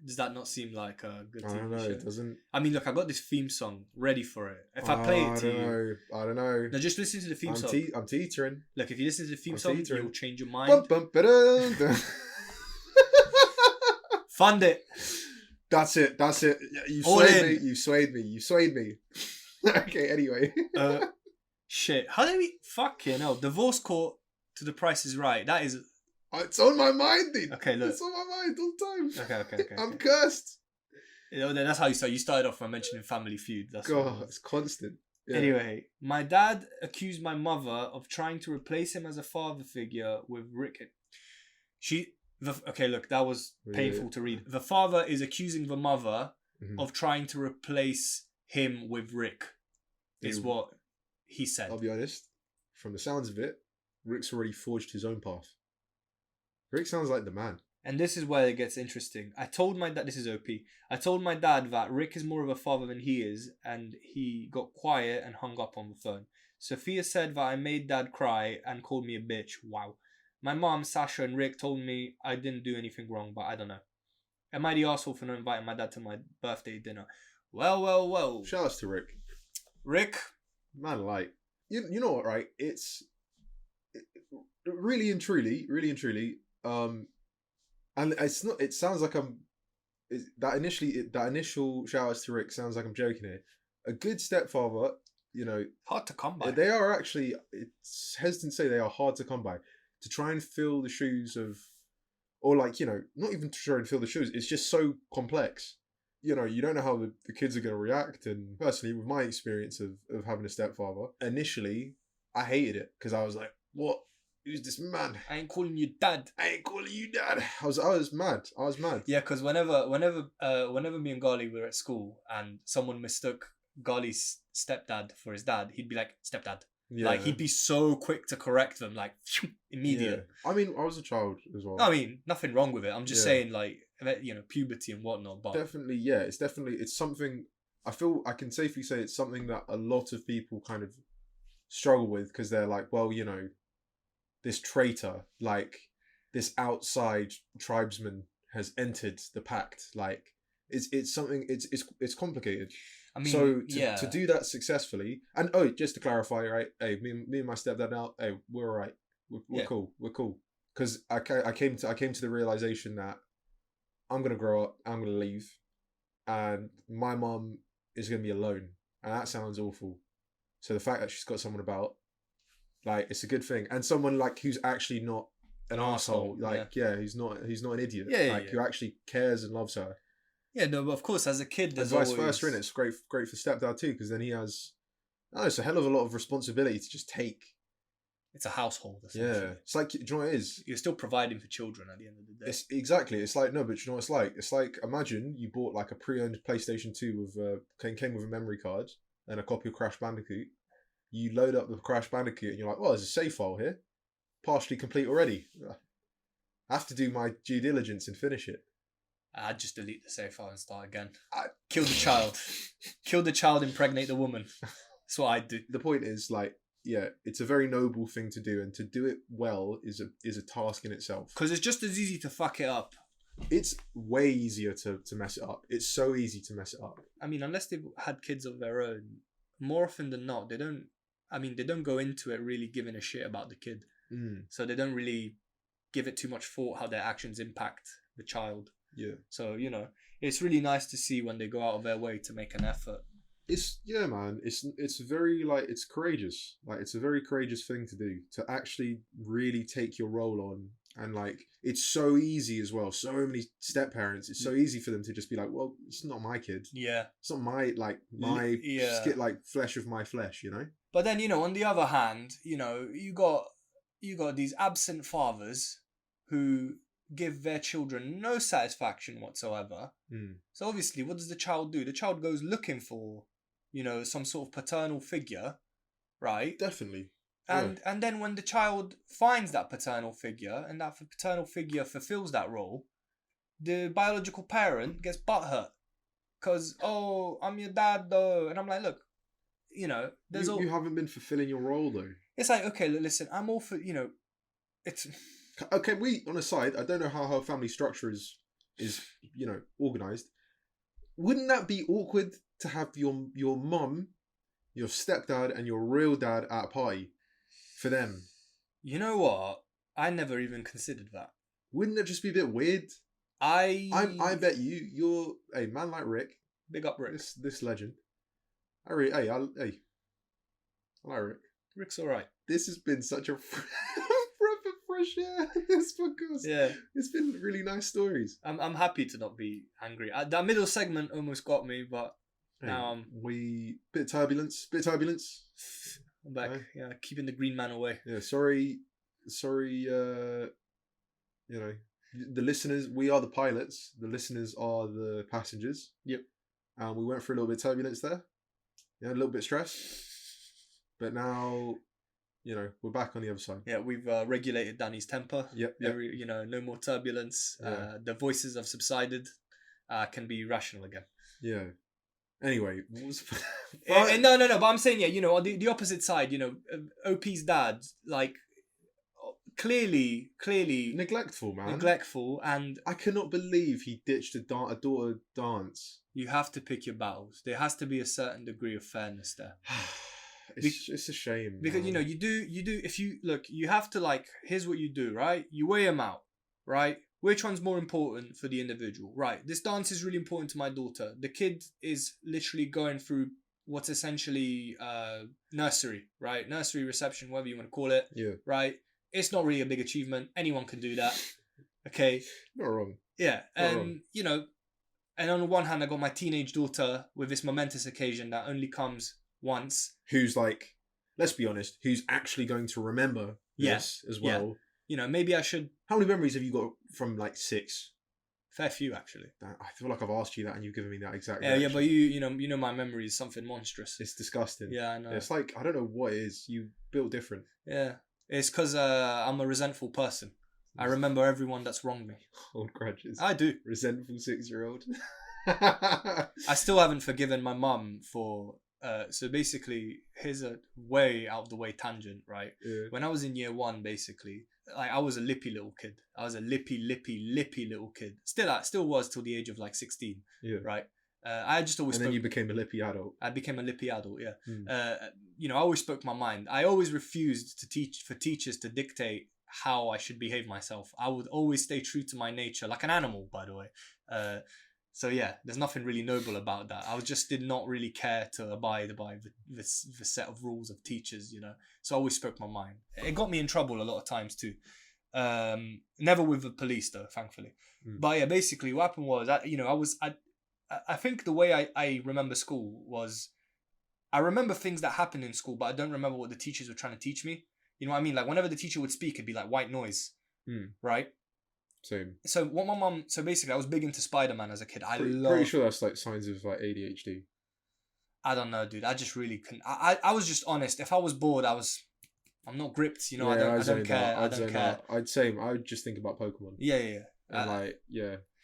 Speaker 1: Does that not seem like a good
Speaker 2: I don't know.
Speaker 1: TV show?
Speaker 2: It doesn't.
Speaker 1: I mean, look, I got this theme song ready for it. If I play it to you,
Speaker 2: I don't know.
Speaker 1: no, just listen to the theme song.
Speaker 2: I'm teetering.
Speaker 1: Look, if you listen to the theme
Speaker 2: I'm
Speaker 1: song,
Speaker 2: teetering.
Speaker 1: you'll change your mind.
Speaker 2: Bum, bum, ba-dum, dum.
Speaker 1: Fund it.
Speaker 2: That's it. Yeah, You swayed me. Okay, anyway.
Speaker 1: Shit. How do we fucking hell? Divorce court to The Price is Right. That is.
Speaker 2: It's on my mind, dude.
Speaker 1: Okay, look.
Speaker 2: It's on my mind all the time.
Speaker 1: Okay.
Speaker 2: I'm cursed.
Speaker 1: You know, that's how you start. You started off by mentioning Family Feud. That's what it
Speaker 2: God,
Speaker 1: was.
Speaker 2: it's constant. Yeah.
Speaker 1: Anyway, my dad accused my mother of trying to replace him as a father figure with Rick. Okay, look, that was painful to read. The father is accusing the mother of trying to replace him with Rick. Is what he said.
Speaker 2: I'll be honest. From the sounds of it, Rick's already forged his own path. Rick sounds like the man.
Speaker 1: And this is where it gets interesting. I told my dad, this is OP. I told my dad that Rick is more of a father than he is, and he got quiet and hung up on the phone. Sophia said that I made dad cry and called me a bitch. Wow. My mom, Sasha, and Rick told me I didn't do anything wrong, but I don't know. Am I the asshole for not inviting my dad to my birthday dinner? Well.
Speaker 2: Shout outs to Rick.
Speaker 1: Rick?
Speaker 2: Man, like, you know what, right? Really and truly, and it's not. It sounds like that initial shout outs to Rick sounds like I'm joking here. A good stepfather,
Speaker 1: Hard to come by.
Speaker 2: they are actually. It's hesitant to say they are hard to come by. To try and fill the shoes of, or like not even to try and fill the shoes. It's just so complex. You don't know how the kids are going to react. And personally, with my experience of having a stepfather, initially I hated it because I was like, what? Who's this man?
Speaker 1: I ain't calling you dad.
Speaker 2: I was mad.
Speaker 1: Yeah, because whenever me and Ghaly were at school and someone mistook Ghaly's stepdad for his dad, he'd be like, stepdad.
Speaker 2: Yeah.
Speaker 1: Like, he'd be so quick to correct them, like, immediate.
Speaker 2: Yeah. I mean, I was a child as well.
Speaker 1: I mean, nothing wrong with it. I'm just saying, like, puberty and whatnot. But
Speaker 2: definitely, yeah, it's something. I feel I can safely say it's something that a lot of people kind of struggle with because they're like, well, this traitor, like this outside tribesman has entered the pact. Like, it's something. It's complicated. I mean, so to do that successfully, and just to clarify, right? Hey, me and my stepdad now, hey, we're all right. We're cool. We're cool. Because I came to the realization that I'm gonna grow up, I'm gonna leave, and my mum is gonna be alone, and that sounds awful. So the fact that she's got someone about, like, it's a good thing, and someone like who's actually not an asshole, like he's not an idiot, who actually cares and loves her.
Speaker 1: Yeah, no, but of course, as a kid, there's
Speaker 2: vice versa, and it's great for stepdad too, because then he has, it's a hell of a lot of responsibility to just take.
Speaker 1: It's a household, essentially.
Speaker 2: Yeah, it's like, do you know what it is?
Speaker 1: You're still providing for children at the end of the day.
Speaker 2: It's exactly. It's like, no, but you know what it's like? It's like, imagine you bought like a pre-owned PlayStation 2 came with a memory card and a copy of Crash Bandicoot. You load up the Crash Bandicoot and you're like, well, there's a save file here, partially complete already. I have to do my due diligence and finish it.
Speaker 1: I'd just delete the save file and start again. Kill the child. Kill the child, impregnate the woman. That's what I'd do.
Speaker 2: The point is, like, yeah, it's a very noble thing to do, and to do it well is a task in itself.
Speaker 1: Because it's just as easy to fuck it up.
Speaker 2: It's way easier to mess it up. It's so easy to mess it up.
Speaker 1: I mean, unless they've had kids of their own, more often than not, they don't go into it really giving a shit about the kid. So they don't really give it too much thought how their actions impact the child.
Speaker 2: Yeah.
Speaker 1: So, you know, it's really nice to see when they go out of their way to make an effort.
Speaker 2: It's man. It's very like it's courageous. Like it's a very courageous thing to do, to actually really take your role on. And like it's so easy as well. So many step parents. It's so easy for them to just be like, well, it's not my kid.
Speaker 1: Yeah.
Speaker 2: It's not my like flesh of my flesh. You know.
Speaker 1: But then, you know, on the other hand, you know, you got these absent fathers who give their children no satisfaction whatsoever. So obviously, what does the child do? The child goes looking for, you know, some sort of paternal figure, right?
Speaker 2: Definitely.
Speaker 1: And then when the child finds that paternal figure and that paternal figure fulfills that role, the biological parent gets butthurt because, oh, I'm your dad though. And I'm like, look, you know,
Speaker 2: you haven't been fulfilling your role though.
Speaker 1: It's like, okay, listen, I'm all for, you know, it's...
Speaker 2: Okay, on a side, I don't know how her family structure is you know, organised. Wouldn't that be awkward to have your mum, your stepdad, and your real dad at a party for them?
Speaker 1: You know what? I never even considered that.
Speaker 2: Wouldn't it just be a bit weird? I bet you're a man like Rick.
Speaker 1: Big up Rick.
Speaker 2: This legend. I like Rick.
Speaker 1: Rick's alright.
Speaker 2: This has been such a breath of fresh air. This podcast.
Speaker 1: Yeah,
Speaker 2: it's been really nice stories.
Speaker 1: I'm happy to not be angry. That middle segment almost got me, but now
Speaker 2: bit of turbulence.
Speaker 1: I'm back. Yeah, keeping the green man away.
Speaker 2: Yeah, sorry. You know, the listeners. We are the pilots. The listeners are the passengers.
Speaker 1: Yep.
Speaker 2: And we went through a little bit of turbulence there. Yeah, a little bit of stress. But now, you know, we're back on the other side.
Speaker 1: Yeah, we've regulated Danny's temper.
Speaker 2: Yep.
Speaker 1: You know, no more turbulence.
Speaker 2: Yeah.
Speaker 1: The voices have subsided. Can be rational again.
Speaker 2: Yeah. Anyway, what was...
Speaker 1: No. But I'm saying, yeah, you know, on the opposite side, you know, OP's dad, like, clearly
Speaker 2: neglectful, man.
Speaker 1: Neglectful, and
Speaker 2: I cannot believe he ditched a daughter dance.
Speaker 1: You have to pick your battles. There has to be a certain degree of fairness there.
Speaker 2: It's a shame
Speaker 1: because
Speaker 2: man.
Speaker 1: You know you do if you look, you have to, like, here's what you do, right? You weigh them out, right? Which one's more important for the individual, right? This dance is really important to my daughter. The kid is literally going through what's essentially nursery, right? Nursery reception, whatever you want to call it.
Speaker 2: Yeah.
Speaker 1: Right. It's not really a big achievement. Anyone can do that. Okay.
Speaker 2: Not wrong.
Speaker 1: Yeah,
Speaker 2: Not
Speaker 1: and
Speaker 2: wrong.
Speaker 1: You know, and on the one hand, I got my teenage daughter with this momentous occasion that only comes once.
Speaker 2: Who's like, let's be honest, who's actually going to remember this as well.
Speaker 1: Yeah. You know, maybe I should...
Speaker 2: How many memories have you got from like 6?
Speaker 1: Fair few, actually.
Speaker 2: I feel like I've asked you that and you've given me that exact
Speaker 1: reaction. Yeah, but you know my memory is something monstrous.
Speaker 2: It's disgusting.
Speaker 1: Yeah, I know.
Speaker 2: It's like, I don't know what it is. You built different.
Speaker 1: Yeah. It's because I'm a resentful person. I remember everyone that's wronged me.
Speaker 2: Old grudges.
Speaker 1: I do.
Speaker 2: Resentful 6-year-old.
Speaker 1: I still haven't forgiven my mum for... so basically, here's a way out of the way tangent, right?
Speaker 2: Yeah.
Speaker 1: When I was in year 1, basically, like, I was a lippy little kid. I was a lippy little kid. Still was till the age of like 16.
Speaker 2: Yeah.
Speaker 1: Right. I just always.
Speaker 2: And then you became a lippy adult.
Speaker 1: I became a lippy adult. Yeah.
Speaker 2: Mm.
Speaker 1: You know, I always spoke my mind. I always refused to teachers to dictate how I should behave myself. I would always stay true to my nature, like an animal, by the way. So yeah, there's nothing really noble about that. I just did not really care to abide by the set of rules of teachers, you know. So I always spoke my mind. It got me in trouble a lot of times too. Never with the police though, thankfully.
Speaker 2: Mm.
Speaker 1: But yeah, basically what happened was, I think the way I remember school was, I remember things that happened in school, but I don't remember what the teachers were trying to teach me. You know what I mean? Like whenever the teacher would speak, it'd be like white noise, right?
Speaker 2: Same.
Speaker 1: So what my mum, so basically I was big into Spider-Man as a kid.
Speaker 2: Pretty sure that's like signs of like ADHD.
Speaker 1: I don't know, dude. I just really couldn't. I was just honest. If I was bored, I'm not gripped, you know.
Speaker 2: Yeah,
Speaker 1: I don't care. I don't care.
Speaker 2: I would just think about Pokemon.
Speaker 1: Yeah.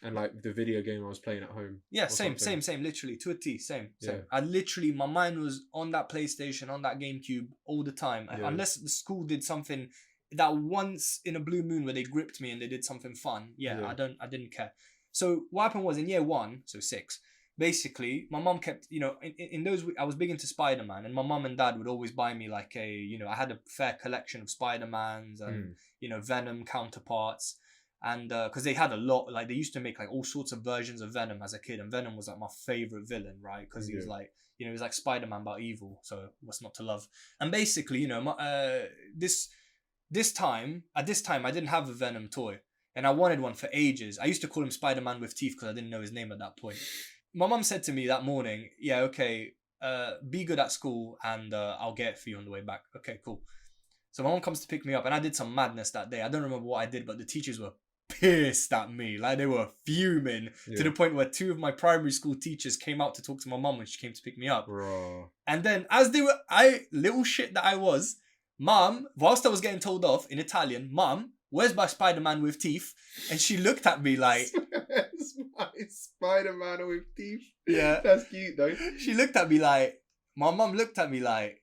Speaker 2: And like the video game I was playing at home.
Speaker 1: Yeah, same, literally to a T, same.
Speaker 2: Yeah.
Speaker 1: I literally, my mind was on that PlayStation, on that GameCube all the time.
Speaker 2: Yeah.
Speaker 1: Unless the school did something that once in a blue moon where they gripped me and they did something fun. Yeah. I didn't care. So what happened was in year 1, so 6, basically, my mum kept, in those, I was big into Spider-Man, and my mum and dad would always buy me like I had a fair collection of Spider-Mans and, Venom counterparts. And because they had a lot, like they used to make like all sorts of versions of Venom as a kid, and Venom was like my favorite villain, right? Because he was like, he was like Spider-Man but evil, so what's not to love? And basically, this time I didn't have a Venom toy, and I wanted one for ages. I used to call him Spider-Man with teeth because I didn't know his name at that point. My mum said to me that morning, yeah, okay, be good at school, and I'll get it for you on the way back. Okay, cool. So my mum comes to pick me up, and I did some madness that day. I don't remember what I did, but the teachers were pissed at me. Like, they were fuming to the point where 2 of my primary school teachers came out to talk to my mum when she came to pick me up.
Speaker 2: Bro.
Speaker 1: And then as they were, little shit that I was, Mum, whilst I was getting told off in Italian, Mum, where's my Spider-Man with teeth? And she looked at me like,
Speaker 2: where's my Spider-Man with teeth?
Speaker 1: Yeah.
Speaker 2: That's cute though.
Speaker 1: She looked at me like, my mum looked at me like,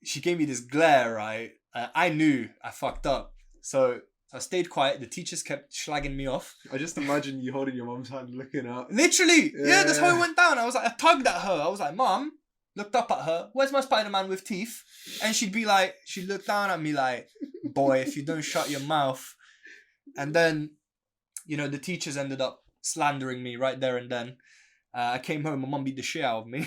Speaker 1: she gave me this glare, right? I knew I fucked up. So I stayed quiet. The teachers kept slagging me off.
Speaker 2: I just imagine you holding your mum's hand, looking up.
Speaker 1: Literally. Yeah, that's how it went down. I was like, I tugged at her. I was like, Mum, looked up at her. Where's my Spider-Man with teeth? And she'd look down at me like, boy, if you don't shut your mouth. And then, the teachers ended up slandering me right there and then. I came home, my mum beat the shit out of me.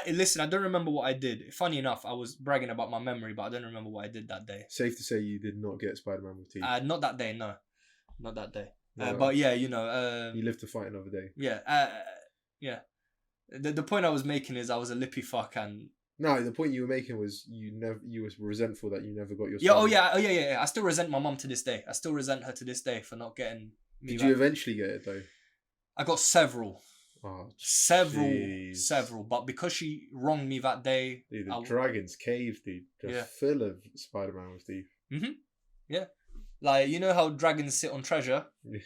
Speaker 1: Listen, I don't remember what I did. Funny enough, I was bragging about my memory, but I don't remember what I did that day.
Speaker 2: Safe to say you did not get Spider-Man with teeth.
Speaker 1: Not that day, no. Not that day.
Speaker 2: No.
Speaker 1: But yeah,
Speaker 2: you live to fight another day.
Speaker 1: Yeah. Yeah. The point I was making is I was a lippy fuck, and
Speaker 2: no, the point you were making was you were resentful that you never got your.
Speaker 1: Yeah. I still resent my mum to this day. I still resent her to this day for not getting me.
Speaker 2: Did you eventually get it though?
Speaker 1: I got several.
Speaker 2: Oh,
Speaker 1: several. But because she wronged me that day,
Speaker 2: dude, the Dragon's Cave, dude, just full of Spider-Man with teeth.
Speaker 1: Mm-hmm. Yeah, like how dragons sit on treasure.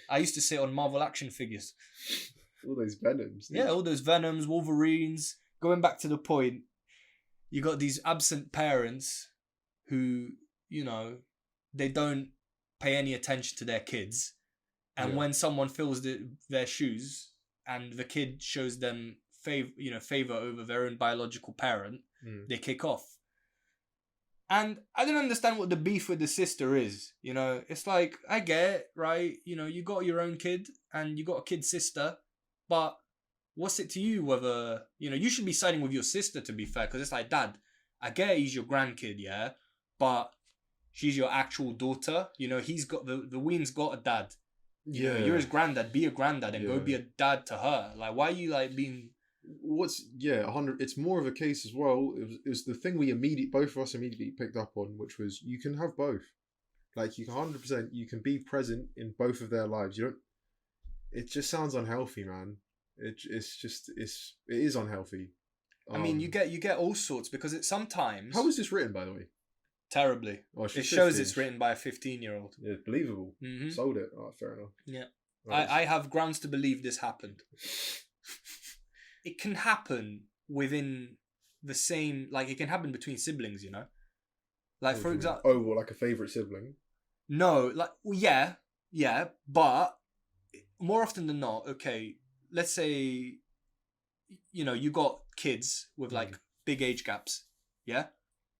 Speaker 1: I used to sit on Marvel action figures.
Speaker 2: All those Venoms. Dude.
Speaker 1: Yeah, all those Venoms, Wolverines. Going back to the point, you got these absent parents who, they don't pay any attention to their kids. And when someone fills their shoes and the kid shows them favor over their own biological parent, they kick off. And I don't understand what the beef with the sister is. It's like, I get it, right? You got your own kid and you got a kid sister, but what's it to you whether, you should be siding with your sister, to be fair, because it's like, Dad, I get he's your grandkid, yeah, but she's your actual daughter. He's got, the ween's got a dad. You're his granddad. Be a granddad and go be a dad to her. Like, why are you being?
Speaker 2: 100. It's more of a case as well. It was the thing both of us immediately picked up on, which was you can have both. Like, you can 100%. You can be present in both of their lives. You don't. It just sounds unhealthy, man. It is unhealthy.
Speaker 1: I mean, you get all sorts because it sometimes.
Speaker 2: How was this written, by the way?
Speaker 1: Terribly.
Speaker 2: Oh,
Speaker 1: it shows it's written by a 15-year-old.
Speaker 2: Yeah, believable. Mm-hmm. Sold it. Oh, fair enough.
Speaker 1: Yeah. Nice. I have grounds to believe this happened. It can happen within the same... Like, it can happen between siblings, Like, for example...
Speaker 2: Oh, well, like a favourite sibling?
Speaker 1: No, like... Well, yeah, but... More often than not, okay, let's say... you got kids with, like, big age gaps. Yeah?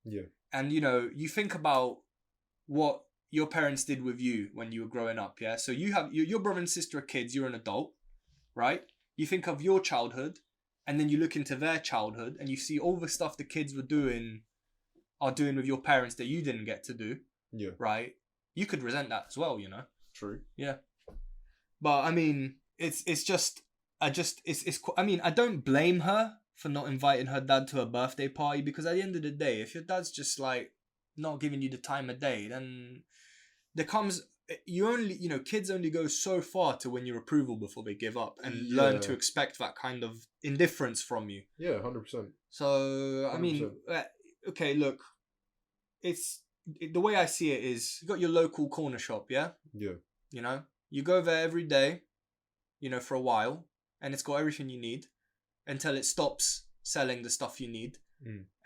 Speaker 2: Yeah.
Speaker 1: And, you think about what your parents did with you when you were growing up, yeah? So you have your brother and sister are kids, you're an adult, right? You think of your childhood, and then you look into their childhood, and you see all the stuff the kids are doing with your parents that you didn't get to do.
Speaker 2: Yeah.
Speaker 1: Right? You could resent that as well,
Speaker 2: True.
Speaker 1: Yeah. But, I mean, I don't blame her for not inviting her dad to a birthday party, because at the end of the day, if your dad's just like not giving you the time of day, then there comes kids only go so far to win your approval before they give up and learn to expect that kind of indifference from you.
Speaker 2: Yeah, 100%.
Speaker 1: So I mean, okay, look, the way I see it is, you got your local corner shop, yeah. You go there every day, for a while, and it's got everything you need until it stops selling the stuff you need.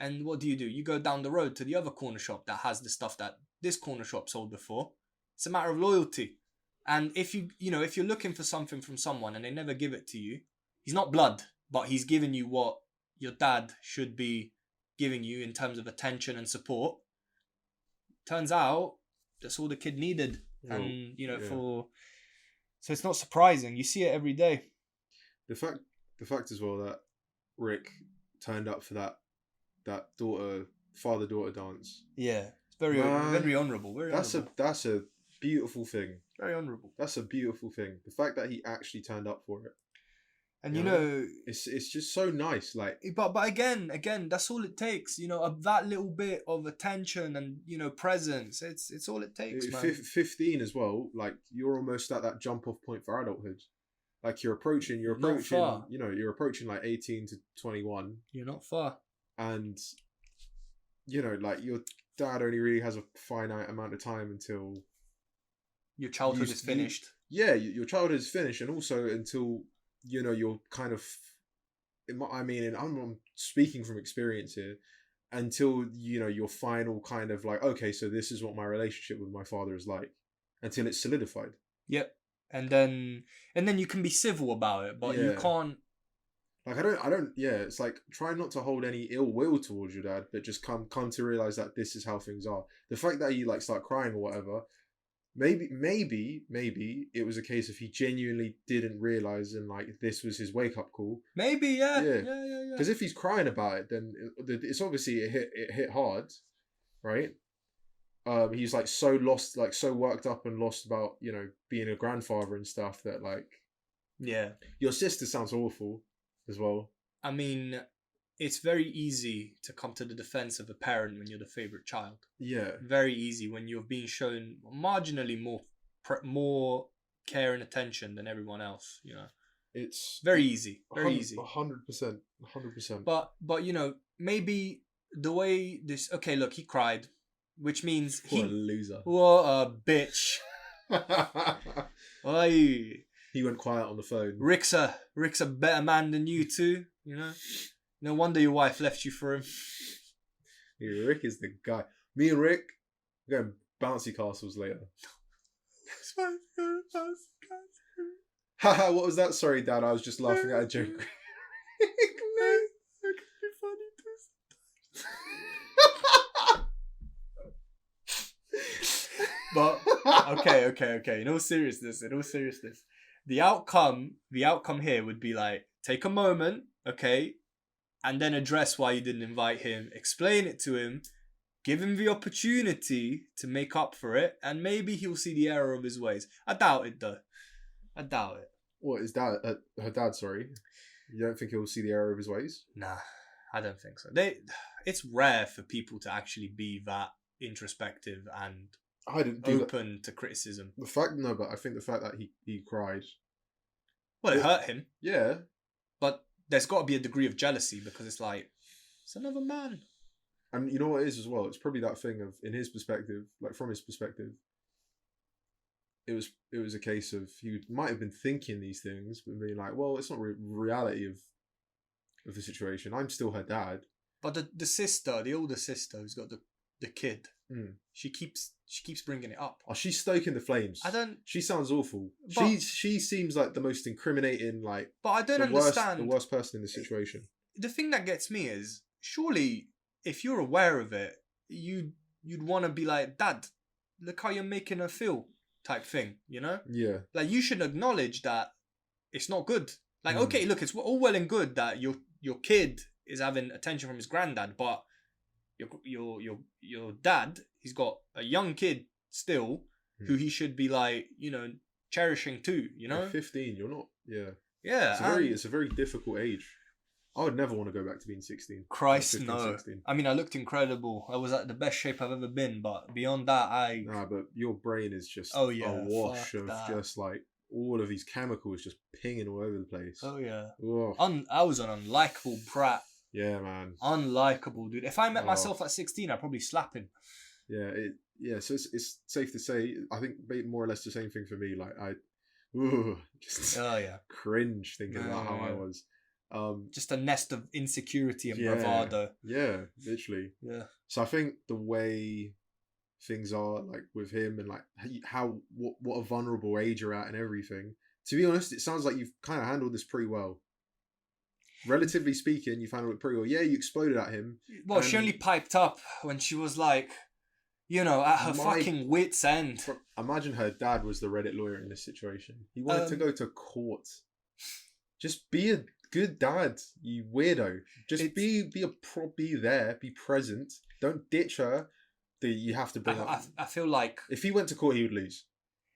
Speaker 1: And what do? You go down the road to the other corner shop that has the stuff that this corner shop sold before. It's a matter of loyalty. And if you're looking for something from someone and they never give it to you, he's not blood, but he's giving you what your dad should be giving you in terms of attention and support. Turns out that's all the kid needed.
Speaker 2: Well,
Speaker 1: And, you know,
Speaker 2: yeah.
Speaker 1: so it's not surprising. You see it every day.
Speaker 2: The fact as well that Rick turned up for that father-daughter dance.
Speaker 1: Yeah. It's very honourable.
Speaker 2: That's a beautiful thing.
Speaker 1: Very honourable.
Speaker 2: That's a beautiful thing. The fact that he actually turned up for it.
Speaker 1: And, you know,
Speaker 2: it's just so nice. Like,
Speaker 1: but again, that's all it takes. You know, that little bit of attention and, you know, presence. It's all it takes, man.
Speaker 2: 15 as well. Like, you're almost at that jump-off point for adulthood. Like, you're approaching.
Speaker 1: Not far.
Speaker 2: You know, you're approaching like 18 to 21.
Speaker 1: You're not far.
Speaker 2: And, you know, like, your dad only really has a finite amount of time until
Speaker 1: your childhood is finished.
Speaker 2: Your childhood is finished, and also until, you know, you're kind of, and I'm speaking from experience here, until, you know, your final kind of like, okay, so this is what my relationship with my father is like, until it's solidified.
Speaker 1: Yep. And then you can be civil about it, but you can't.
Speaker 2: Like, it's like, try not to hold any ill will towards your dad, but just come to realize that this is how things are. The fact that you like start crying or whatever, maybe it was a case of he genuinely didn't realize, and like this was his wake up call.
Speaker 1: Maybe, yeah.
Speaker 2: Because if he's crying about it, then it's obviously it hit hard, right? He's like so lost, like so worked up and lost about, you know, being a grandfather and stuff that, like,
Speaker 1: yeah.
Speaker 2: Your sister sounds awful as well.
Speaker 1: I mean, it's very easy to come to the defense of a parent when you're the favorite child.
Speaker 2: Yeah.
Speaker 1: Very easy when you're being shown marginally more care and attention than everyone else, you know.
Speaker 2: It's
Speaker 1: very easy. Very
Speaker 2: 100%,
Speaker 1: easy.
Speaker 2: 100%.
Speaker 1: But you know, maybe the way this, okay, look, he cried, which means
Speaker 2: what a loser.
Speaker 1: What a bitch. Oi.
Speaker 2: He went quiet on the phone.
Speaker 1: Rick's a better man than you two, you know. No wonder your wife left you for him.
Speaker 2: Yeah, Rick is the guy. Me and Rick, we're going bouncy castles later. Haha, what was that? Sorry, Dad, I was just laughing at a joke.
Speaker 1: But okay. In all seriousness, the outcome here would be like, take a moment, okay, and then address why you didn't invite him, explain it to him, give him the opportunity to make up for it, and maybe he'll see the error of his ways. I doubt it, though. I doubt it.
Speaker 2: What, his dad? Her dad, sorry. You don't think he'll see the error of his ways?
Speaker 1: Nah, I don't think so. It's rare for people to actually be that introspective and open to criticism.
Speaker 2: But I think the fact that he cried.
Speaker 1: Well, it hurt him.
Speaker 2: Yeah.
Speaker 1: But there's got to be a degree of jealousy, because it's like, it's another man.
Speaker 2: And you know what it is as well? It's probably that thing of, in his perspective, like from his perspective, it was a case of he might have been thinking these things, but being like, well, it's not reality of the situation. I'm still her dad.
Speaker 1: But the older sister who's got the kid, she keeps bringing it up.
Speaker 2: Oh, she's stoking the flames. She sounds awful. She seems like the most incriminating, like.
Speaker 1: But I don't understand
Speaker 2: the worst person in the situation.
Speaker 1: The thing that gets me is, surely if you're aware of it, you'd want to be like, Dad, look how you're making her feel, type thing, you know?
Speaker 2: Yeah. Like,
Speaker 1: you should acknowledge that it's not good. Like, okay, look, it's all well and good that your kid is having attention from his granddad, but your dad, he's got a young kid still who he should be, like, you know, cherishing too, you know?
Speaker 2: At 15, you're not. Yeah.
Speaker 1: Yeah.
Speaker 2: It's a very difficult age. I would never want to go back to being 16.
Speaker 1: Christ,
Speaker 2: 15,
Speaker 1: no.
Speaker 2: 16.
Speaker 1: I mean, I looked incredible. I was at the best shape I've ever been, but beyond that,
Speaker 2: Nah, but your brain is just
Speaker 1: a
Speaker 2: wash of just, like, all of these chemicals just pinging all over the place.
Speaker 1: Oh, yeah.
Speaker 2: Oh.
Speaker 1: I was an unlikable brat.
Speaker 2: Yeah, man.
Speaker 1: Unlikable, dude. If I met myself at 16, I'd probably slap him.
Speaker 2: Yeah, so it's safe to say, I think more or less the same thing for me. Like, I just cringe thinking about how I was.
Speaker 1: Just a nest of insecurity and bravado.
Speaker 2: Yeah, literally.
Speaker 1: Yeah.
Speaker 2: So I think the way things are, like, with him, and like what a vulnerable age you're at and everything. To be honest, it sounds like you've kind of handled this pretty well. relatively speaking, you've handled it pretty well. Yeah, you exploded at him.
Speaker 1: Well, she only piped up when she was like, at her
Speaker 2: My-
Speaker 1: fucking wit's end.
Speaker 2: Imagine her dad was the Reddit lawyer in this situation. He wanted to go to court. Just be a good dad, you weirdo. Just be there, be present. Don't ditch her. You have to bring up.
Speaker 1: I feel like
Speaker 2: if he went to court, he would lose.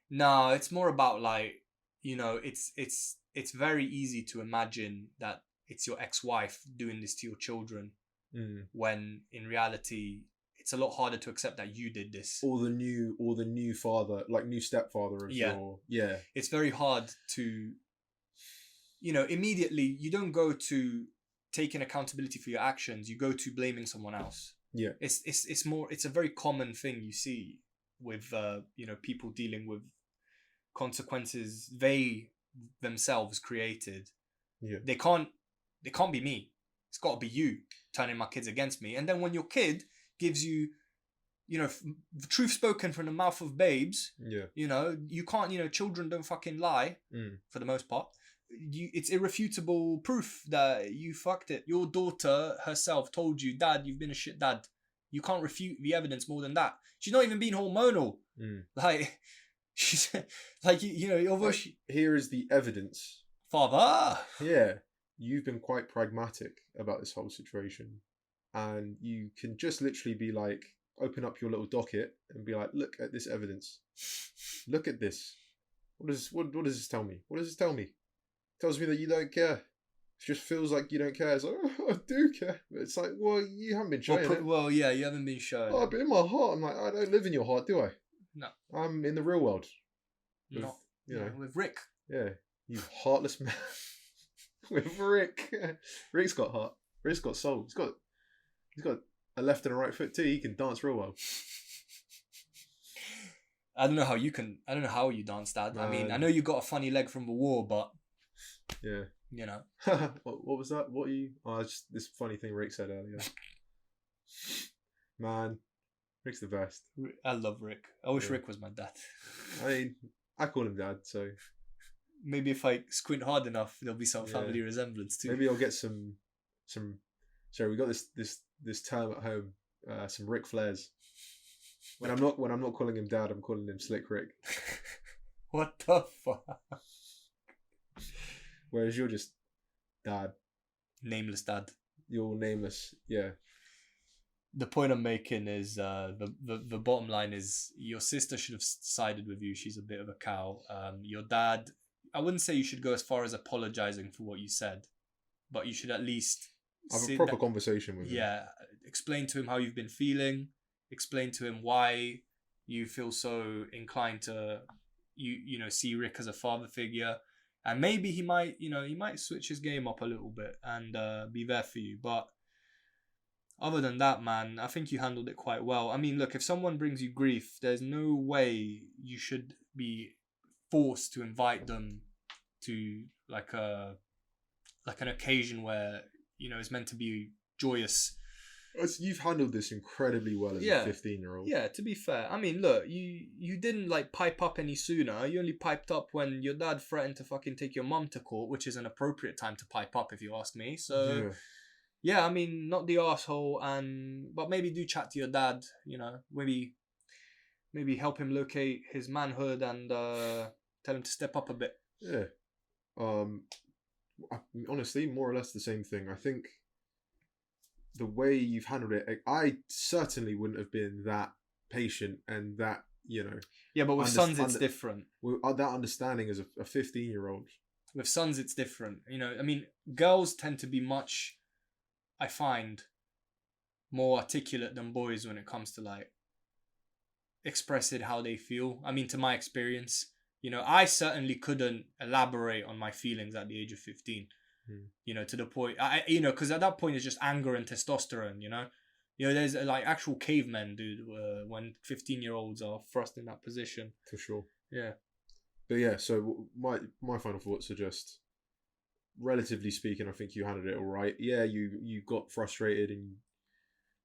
Speaker 1: No, it's more about like, it's very easy to imagine that it's your ex-wife doing this to your children, when in reality it's a lot harder to accept that you did this.
Speaker 2: Or the new father, like new stepfather of your
Speaker 1: It's very hard to, immediately you don't go to taking accountability for your actions. You go to blaming someone else.
Speaker 2: Yeah.
Speaker 1: It's a very common thing you see with people dealing with consequences they themselves created.
Speaker 2: Yeah.
Speaker 1: They can't be me. It's got to be you turning my kids against me. And then when your kid gives you, truth spoken from the mouth of babes, you can't, children don't fucking lie for the most part. It's irrefutable proof that you fucked it. Your daughter herself told you, Dad, you've been a shit dad. You can't refute the evidence more than that. She's not even been hormonal. Like, she's like, although
Speaker 2: here is the evidence.
Speaker 1: Father.
Speaker 2: Yeah. You've been quite pragmatic about this whole situation. And you can just literally be like, open up your little docket and be like, look at this evidence. Look at this. What does this tell me? What does this tell me? It tells me that you don't care. It just feels like you don't care. It's like, I do care. But it's like, well, you haven't been showing it.
Speaker 1: Well, yeah, you haven't been showing
Speaker 2: it. But in my heart, I'm like, I don't live in your heart, do I?
Speaker 1: No.
Speaker 2: I'm in the real world.
Speaker 1: With Rick.
Speaker 2: Yeah. You heartless man. With Rick. Rick's got heart. Rick's got soul. He's got a left and a right foot too. He can dance real well.
Speaker 1: I don't know how you dance, Dad. I mean, I know you got a funny leg from the war, but
Speaker 2: yeah, what was that? What you? Oh, it's just this funny thing Rick said earlier. Man, Rick's the best.
Speaker 1: I love Rick. I wish Rick was my dad.
Speaker 2: I mean, I call him Dad, so
Speaker 1: maybe if I squint hard enough, there'll be some family resemblance too.
Speaker 2: Maybe I'll get some. Sorry, we got this term at home. Some Ric Flairs. When I'm not calling him Dad, I'm calling him Slick Rick.
Speaker 1: What the fuck?
Speaker 2: Whereas you're just Dad.
Speaker 1: Nameless Dad.
Speaker 2: You're nameless, yeah.
Speaker 1: The point I'm making is the bottom line is your sister should have sided with you. She's a bit of a cow. Your dad, I wouldn't say you should go as far as apologizing for what you said, but you should at least
Speaker 2: have a proper conversation with him.
Speaker 1: Yeah, explain to him how you've been feeling. Explain to him why you feel so inclined to see Rick as a father figure, and maybe he might switch his game up a little bit and be there for you. But other than that, man, I think you handled it quite well. I mean, look, if someone brings you grief, there's no way you should be forced to invite them to like an occasion where it's meant to be joyous.
Speaker 2: You've handled this incredibly well as a 15-year-old.
Speaker 1: Yeah, to be fair. I mean, look, you didn't like pipe up any sooner. You only piped up when your dad threatened to fucking take your mum to court, which is an appropriate time to pipe up if you ask me. So, yeah, I mean, not the asshole, but maybe do chat to your dad, maybe help him locate his manhood and tell him to step up a bit.
Speaker 2: Yeah. Honestly, more or less the same thing. I think the way you've handled it, I certainly wouldn't have been that patient and that,
Speaker 1: Yeah, but with sons, it's different.
Speaker 2: That understanding as a 15-year-old.
Speaker 1: With sons, it's different. I mean, girls tend to be much, I find, more articulate than boys when it comes to, like, expressing how they feel. I mean, to my experience, I certainly couldn't elaborate on my feelings at the age of 15. To the point, because at that point it's just anger and testosterone, there's like actual cavemen, dude, when 15-year-olds are thrust in that position.
Speaker 2: For sure.
Speaker 1: Yeah.
Speaker 2: But yeah, so my final thoughts are just, relatively speaking, I think you handled it all right. Yeah, you got frustrated and,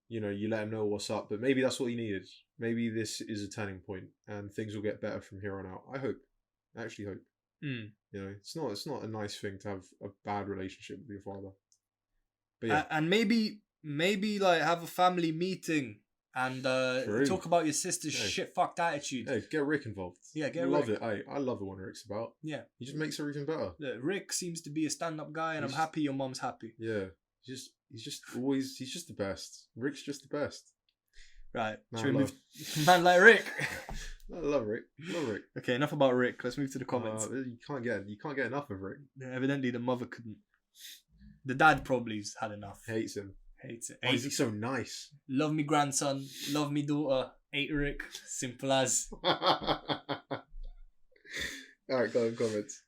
Speaker 2: you let him know what's up, but maybe that's what he needed. Maybe this is a turning point and things will get better from here on out. I hope. I actually hope. It's not a nice thing to have a bad relationship with your father. But yeah,
Speaker 1: And maybe like have a family meeting and
Speaker 2: True.
Speaker 1: talk about your sister's
Speaker 2: Hey.
Speaker 1: shit fucked attitude.
Speaker 2: hey, get Rick involved.
Speaker 1: Yeah, get
Speaker 2: Love
Speaker 1: Rick.
Speaker 2: it. I love the one Rick's about.
Speaker 1: Yeah.
Speaker 2: He just makes everything better.
Speaker 1: Look, Rick seems to be a stand-up guy, and I'm
Speaker 2: He's-
Speaker 1: happy your mom's happy.
Speaker 2: Yeah, he's just the best. Rick's just the best.
Speaker 1: Right.
Speaker 2: Man,
Speaker 1: Should we
Speaker 2: love.
Speaker 1: move? Man like Rick.
Speaker 2: I love Rick. Love Rick.
Speaker 1: Okay, enough about Rick. Let's move to the comments.
Speaker 2: You can't get enough of Rick.
Speaker 1: Evidently, the mother couldn't. The dad probably's had enough.
Speaker 2: Hates him.
Speaker 1: Hates it.
Speaker 2: Why is he so nice?
Speaker 1: Love me grandson. Love me daughter. Hate Rick. Simple as.
Speaker 2: Alright, go on, comments.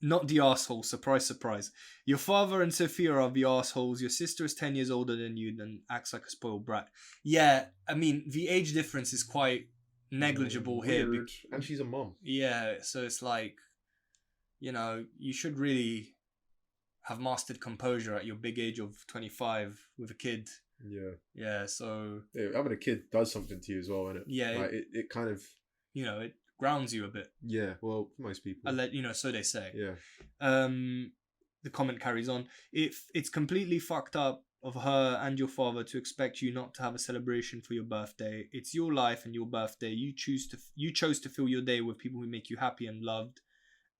Speaker 1: Not the arsehole. Surprise, surprise. Your father and Sophia are the arseholes. Your sister is 10 years older than you and acts like a spoiled brat. Yeah, I mean, the age difference is quite negligible here.
Speaker 2: Weird. And she's a mom.
Speaker 1: Yeah, so it's like, you should really have mastered composure at your big age of 25 with a kid.
Speaker 2: Yeah.
Speaker 1: Yeah, so...
Speaker 2: Yeah, having a kid does something to you as well, innit?
Speaker 1: Yeah.
Speaker 2: Like, it kind of...
Speaker 1: it grounds you a bit.
Speaker 2: Yeah, well, for most people.
Speaker 1: So they say.
Speaker 2: Yeah.
Speaker 1: The comment carries on. If it's completely fucked up of her and your father to expect you not to have a celebration for your birthday. It's your life and your birthday. You chose to fill your day with people who make you happy and loved,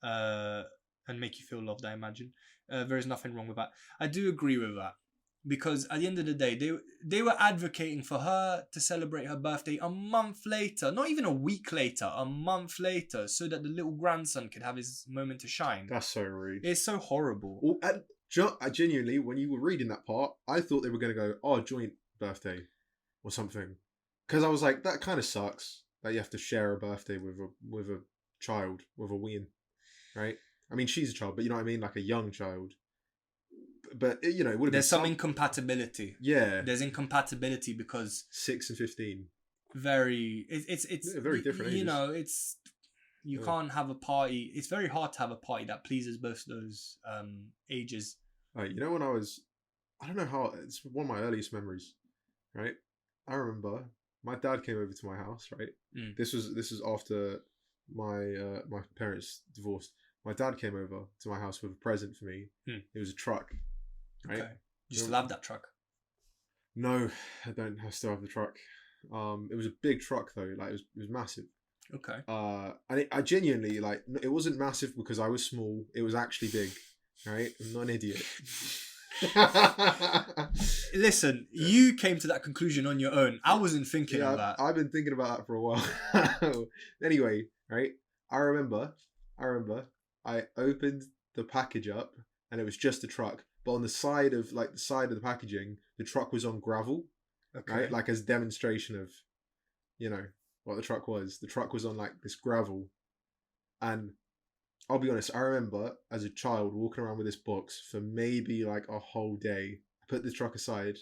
Speaker 1: and make you feel loved, I imagine. There is nothing wrong with that. I do agree with that. Because at the end of the day, they were advocating for her to celebrate her birthday a month later, not even a week later, a month later, so that the little grandson could have his moment to shine.
Speaker 2: That's so rude.
Speaker 1: It's so horrible.
Speaker 2: Well, and I genuinely, when you were reading that part, I thought they were going to go, oh, joint birthday or something. Because I was like, that kind of sucks that you have to share a birthday with a child, with a ween, right? I mean, she's a child, but you know what I mean? Like a young child. But, it would have been
Speaker 1: There's some incompatibility.
Speaker 2: Yeah.
Speaker 1: There's incompatibility because
Speaker 2: 6 and 15.
Speaker 1: it's
Speaker 2: very different ages.
Speaker 1: You can't have a party. It's very hard to have a party that pleases both those ages.
Speaker 2: Right, when I don't know how, it's one of my earliest memories, right? I remember my dad came over to my house, right?
Speaker 1: Mm.
Speaker 2: This was after my parents divorced. My dad came over to my house with a present for me.
Speaker 1: Mm.
Speaker 2: It was a truck, right? Okay.
Speaker 1: You still have that truck?
Speaker 2: No, I don't. I still have the truck. It was a big truck though. Like it was massive.
Speaker 1: Okay.
Speaker 2: And I genuinely, like, it wasn't massive because I was small. It was actually big, right? I'm not an idiot.
Speaker 1: Listen, you came to that conclusion on your own. I wasn't thinking of that.
Speaker 2: I've been thinking about that for a while. Anyway, right? I remember I opened the package up and it was just a truck. But on the side of the packaging, the truck was on gravel. Okay. Right? Like as a demonstration of, what the truck was. The truck was on like this gravel. And I'll be honest, I remember as a child walking around with this box for maybe like a whole day. I put the truck aside.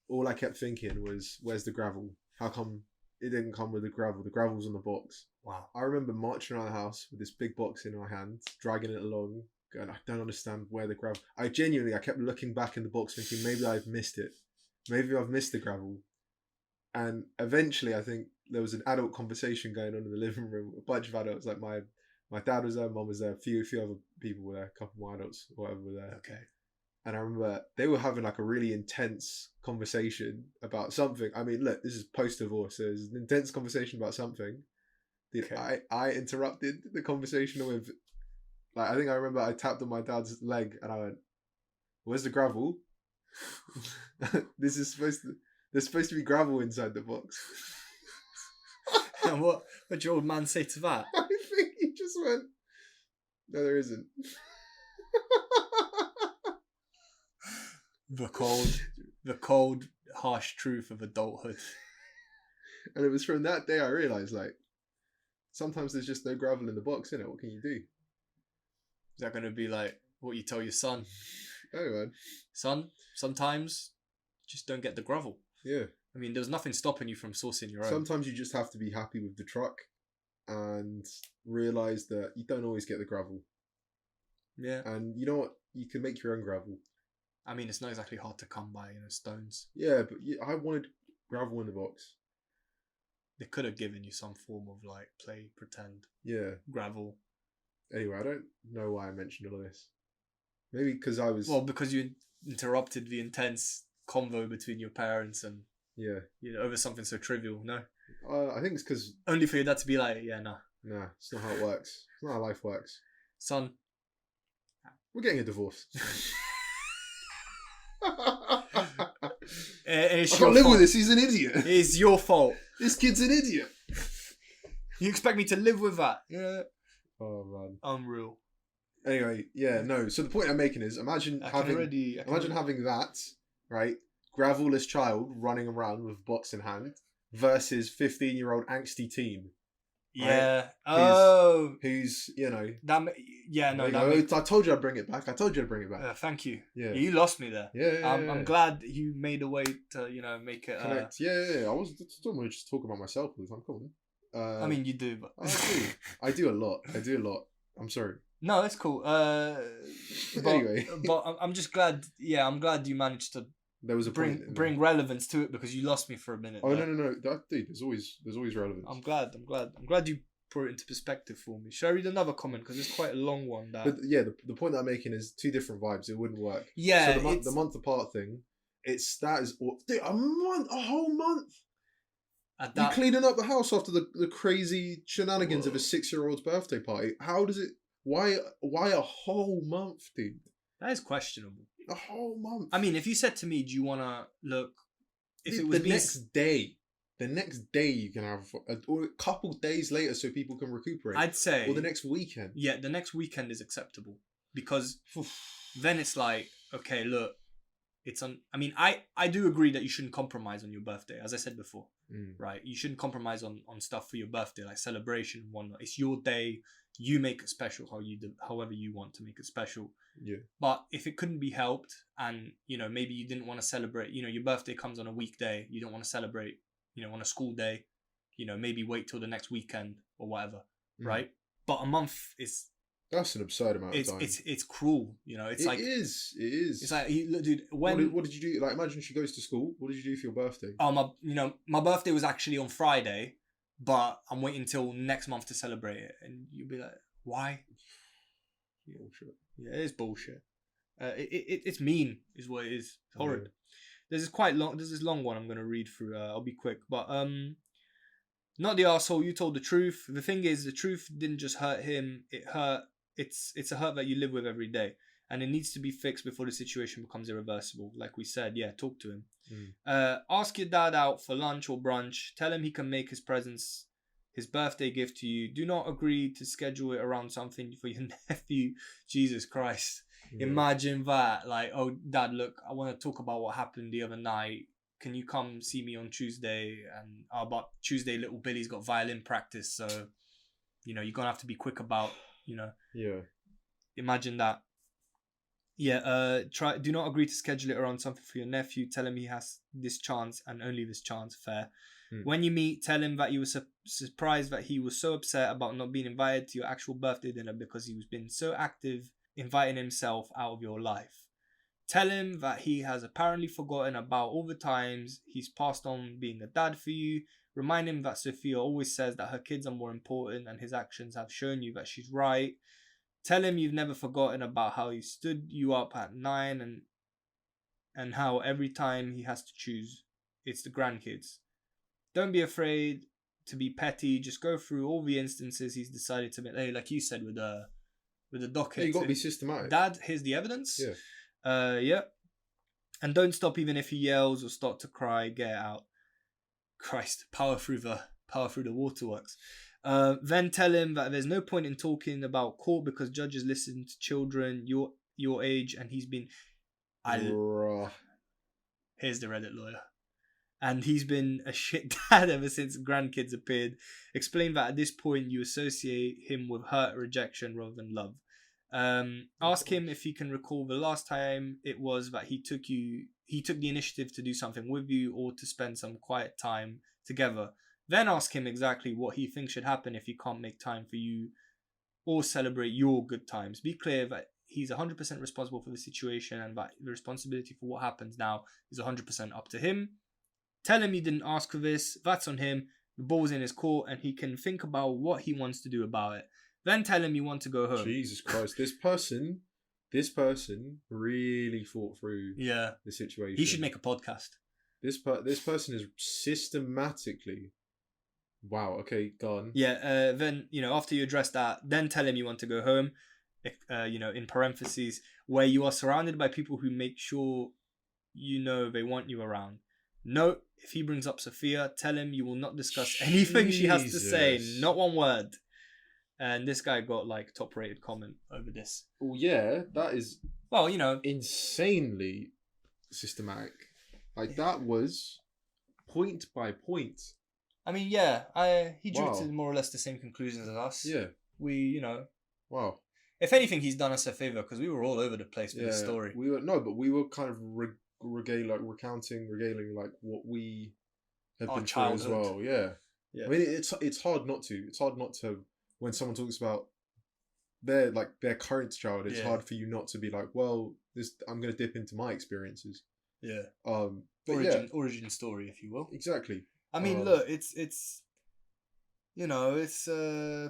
Speaker 2: All I kept thinking was, where's the gravel? How come it didn't come with the gravel? The gravel was on the box.
Speaker 1: Wow.
Speaker 2: I remember marching around the house with this big box in my hand, dragging it along, going, I don't understand where the gravel... I kept looking back in the box thinking, maybe I've missed it. Maybe I've missed the gravel. And eventually, I think there was an adult conversation going on in the living room. A bunch of adults, like my dad was there, mum was there, a few other people were there, a couple more adults, or whatever were there.
Speaker 1: Okay.
Speaker 2: And I remember they were having like a really intense conversation about something. I mean, look, this is post-divorce, so there's an intense conversation about something. Okay. I interrupted the conversation with, like, I think I remember I tapped on my dad's leg and I went, where's the gravel? There's supposed to be gravel inside the box.
Speaker 1: And what did your old man say to that?
Speaker 2: I think he just went, no, there isn't.
Speaker 1: The cold, harsh truth of adulthood.
Speaker 2: And it was from that day I realised, like, sometimes there's just no gravel in the box, innit? What can you do?
Speaker 1: Is that going to be like what you tell your son?
Speaker 2: Oh, man.
Speaker 1: Son, sometimes just don't get the gravel.
Speaker 2: Yeah.
Speaker 1: I mean, there's nothing stopping you from sourcing your own.
Speaker 2: Sometimes you just have to be happy with the truck and realise that you don't always get the gravel.
Speaker 1: Yeah.
Speaker 2: And you know what? You can make your own gravel.
Speaker 1: I mean, it's not exactly hard to come by, stones.
Speaker 2: Yeah, but I wanted gravel in the box.
Speaker 1: They could have given you some form of, like, play, pretend.
Speaker 2: Yeah.
Speaker 1: Gravel.
Speaker 2: Anyway, I don't know why I mentioned all this. Maybe because I was.
Speaker 1: Well, because you interrupted the intense convo between your parents and
Speaker 2: Yeah.
Speaker 1: over something so trivial. No,
Speaker 2: I think it's because.
Speaker 1: only for your dad to be like, yeah, nah,
Speaker 2: It's not how it works. It's not how life works.
Speaker 1: son.
Speaker 2: We're getting a divorce.
Speaker 1: It's
Speaker 2: I
Speaker 1: your
Speaker 2: can't live
Speaker 1: fault.
Speaker 2: with this. He's an idiot.
Speaker 1: It's your fault.
Speaker 2: This kid's an idiot.
Speaker 1: You expect me to live with that? Yeah.
Speaker 2: Oh man.
Speaker 1: Unreal.
Speaker 2: Anyway, yeah, no. So the point I'm making is, imagine having that, right? Gravel-less child running around with box in hand versus 15-year-old angsty teen.
Speaker 1: Yeah.
Speaker 2: Right? Who's
Speaker 1: That. Yeah. No.
Speaker 2: I told you I'd bring it back.
Speaker 1: Thank you.
Speaker 2: Yeah.
Speaker 1: You lost me there.
Speaker 2: Yeah.
Speaker 1: I'm glad you made a way to make it
Speaker 2: connect. Yeah. I was just talking about myself all the time. Come on.
Speaker 1: I mean, you do, but
Speaker 2: I do a lot. I'm sorry.
Speaker 1: No, it's cool.
Speaker 2: Anyway,
Speaker 1: but I'm just glad. Yeah, I'm glad you managed to
Speaker 2: there was a
Speaker 1: bring relevance to it because you lost me for a minute.
Speaker 2: Oh no! Dude, there's always relevance.
Speaker 1: I'm glad you put it into perspective for me. Should I read another comment because it's quite a long one?
Speaker 2: But yeah, the point that I'm making is two different vibes. It wouldn't work.
Speaker 1: Yeah,
Speaker 2: so the month apart thing. Dude, a whole month. You cleaning up the house after the crazy shenanigans of a 6-year-old's birthday party. How does it? Why a whole month, dude?
Speaker 1: That is questionable.
Speaker 2: A whole month.
Speaker 1: I mean, if you said to me, "Do you want to look?" If it was
Speaker 2: the next day you can have, or a couple days later, so people can recuperate.
Speaker 1: I'd say,
Speaker 2: or the next weekend.
Speaker 1: Yeah, the next weekend is acceptable because then it's like, okay, look, it's on. I mean, I do agree that you shouldn't compromise on your birthday, as I said before, right? You shouldn't compromise on stuff for your birthday, like celebration and whatnot. It's your day. You make it special however you want to make it special.
Speaker 2: Yeah.
Speaker 1: But if it couldn't be helped, and maybe you didn't want to celebrate, your birthday comes on a weekday, you don't want to celebrate, on a school day, maybe wait till the next weekend or whatever, right? But a month is.
Speaker 2: That's an absurd amount of time.
Speaker 1: It's cruel, It's
Speaker 2: It is.
Speaker 1: It's like, look, dude.
Speaker 2: What did you do? Like, imagine she goes to school. What did you do for your birthday?
Speaker 1: Oh, my birthday was actually on Friday, but I'm waiting till next month to celebrate it, and you'll be like, why?
Speaker 2: Bullshit.
Speaker 1: Yeah, it is bullshit. It's mean, is what it is. It's horrid. There's this long one I'm gonna read through. I'll be quick, but not the arsehole. You told the truth. The thing is, the truth didn't just hurt him. It hurt. It's a hurt that you live with every day, and it needs to be fixed before the situation becomes irreversible. Like we said, yeah, talk to him. Ask your dad out for lunch or brunch. Tell him he can make his presents his birthday gift to you. Do not agree to schedule it around something for your nephew. Jesus Christ. Yeah. Imagine that. Like, oh, Dad, look, I want to talk about what happened the other night. Can you come see me on Tuesday? And about Tuesday, little Billy's got violin practice. So, you're going to have to be quick about,
Speaker 2: Yeah.
Speaker 1: Imagine that. Yeah, do not agree to schedule it around something for your nephew. Tell him he has this chance and only this chance. Fair. When you meet, tell him that you were surprised that he was so upset about not being invited to your actual birthday dinner because he was being so active inviting himself out of your life. Tell him that he has apparently forgotten about all the times he's passed on being a dad for you. Remind him that Sophia always says that her kids are more important and his actions have shown you that she's right. Tell him you've never forgotten about how he stood you up at 9 and how every time he has to choose, it's the grandkids. Don't be afraid to be petty. Just go through all the instances he's decided to make. Like you said with the docket.
Speaker 2: Yeah, you got to be systematic.
Speaker 1: Dad, here's the evidence.
Speaker 2: Yeah.
Speaker 1: Yeah. And don't stop even if he yells or start to cry. Get it out. Christ, power through the waterworks. Then tell him that there's no point in talking about court because judges listen to children your age, and he's been. Here's the Reddit lawyer. And he's been a shit dad ever since grandkids appeared. Explain that at this point you associate him with hurt, rejection rather than love. Ask him if he can recall the last time it was that he took the initiative to do something with you or to spend some quiet time together. Then ask him exactly what he thinks should happen if he can't make time for you or celebrate your good times. Be clear that he's 100% responsible for the situation and that the responsibility for what happens now is 100% up to him. Tell him you didn't ask for this. That's on him. The ball's in his court and he can think about what he wants to do about it. Then tell him you want to go home.
Speaker 2: Jesus Christ. This person this person really thought through
Speaker 1: Yeah.
Speaker 2: the situation.
Speaker 1: He should make a podcast.
Speaker 2: This person is systematically. Wow. Okay, go on.
Speaker 1: Yeah. Then, after you address that, then tell him you want to go home. In parentheses, where you are surrounded by people who make sure they want you around. Note, if he brings up Sophia, tell him you will not discuss anything she has to say. Not one word. And this guy got like top rated comment over this.
Speaker 2: Well, yeah, that is insanely systematic. Like that was point by point.
Speaker 1: I mean, he drew to more or less the same conclusions as us.
Speaker 2: Yeah. Wow.
Speaker 1: If anything, he's done us a favor because we were all over the place with the story.
Speaker 2: We were kind of regaling like what we had been through as well. Yeah. I mean, it's hard not to. It's hard not to when someone talks about their current child. It's hard for you not to be like, well, I'm going to dip into my experiences.
Speaker 1: Yeah.
Speaker 2: But
Speaker 1: origin story, if you will.
Speaker 2: Exactly.
Speaker 1: I mean, look, it's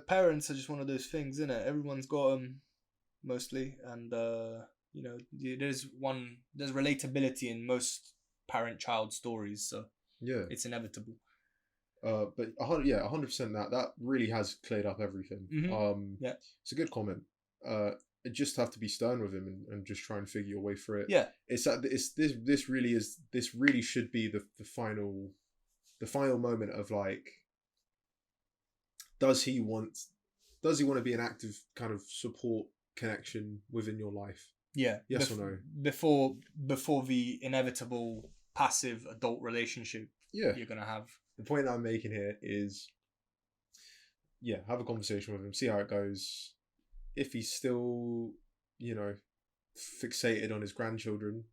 Speaker 1: parents are just one of those things, isn't it? Everyone's got them, mostly, and there's relatability in most parent-child stories, so
Speaker 2: yeah,
Speaker 1: it's inevitable.
Speaker 2: But 100% that really has cleared up everything.
Speaker 1: Mm-hmm.
Speaker 2: It's a good comment. You just have to be stern with him and just try and figure your way through it.
Speaker 1: Yeah,
Speaker 2: this really should be the final moment of like, does he want to be an active kind of support connection within your life?
Speaker 1: Yeah.
Speaker 2: Yes or no?
Speaker 1: Before the inevitable passive adult relationship you're gonna have.
Speaker 2: The point that I'm making here is, have a conversation with him, see how it goes. If he's still, fixated on his grandchildren,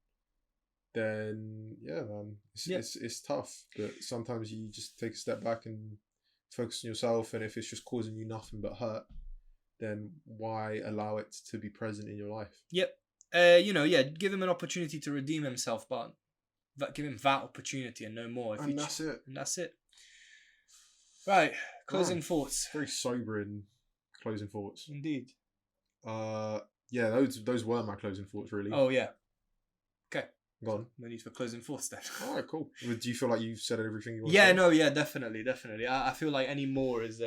Speaker 2: then man, it's tough. But sometimes you just take a step back and focus on yourself. And if it's just causing you nothing but hurt, then why allow it to be present in your life?
Speaker 1: Yep. Give him an opportunity to redeem himself, but give him that opportunity and no more.
Speaker 2: That's it.
Speaker 1: Right. Closing thoughts.
Speaker 2: Very sobering closing thoughts.
Speaker 1: Indeed.
Speaker 2: Those were my closing thoughts, really.
Speaker 1: Oh, yeah. Okay.
Speaker 2: Go on.
Speaker 1: No need for closing thoughts then.
Speaker 2: All right, cool. Do you feel like you've said everything you want
Speaker 1: to say? Definitely. I feel like any more is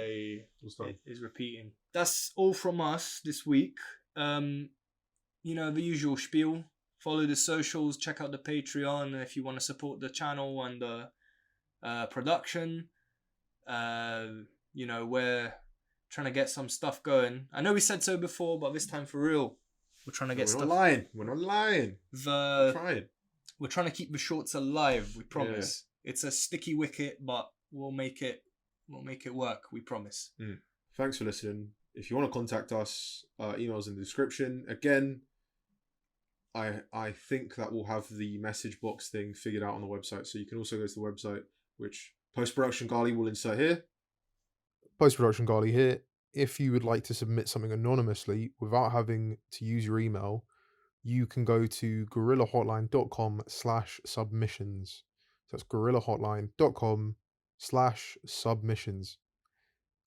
Speaker 1: repeating. That's all from us this week. The usual spiel. Follow the socials, check out the Patreon if you want to support the channel and the production. We're trying to get some stuff going. I know we said so before, but this time for real, we're trying to get stuff.
Speaker 2: We're not lying.
Speaker 1: We're trying to keep the shorts alive. We promise. Yeah. It's a sticky wicket, but we'll make it work. We promise.
Speaker 2: Thanks for listening. If you want to contact us, emails in the description. Again, I think that we'll have the message box thing figured out on the website, so you can also go to the website, which post-production Ghaly will insert here.
Speaker 3: Post-production Ghaly here. If you would like to submit something anonymously without having to use your email, you can go to gorillahotline.com/submissions. That's gorillahotline.com/submissions.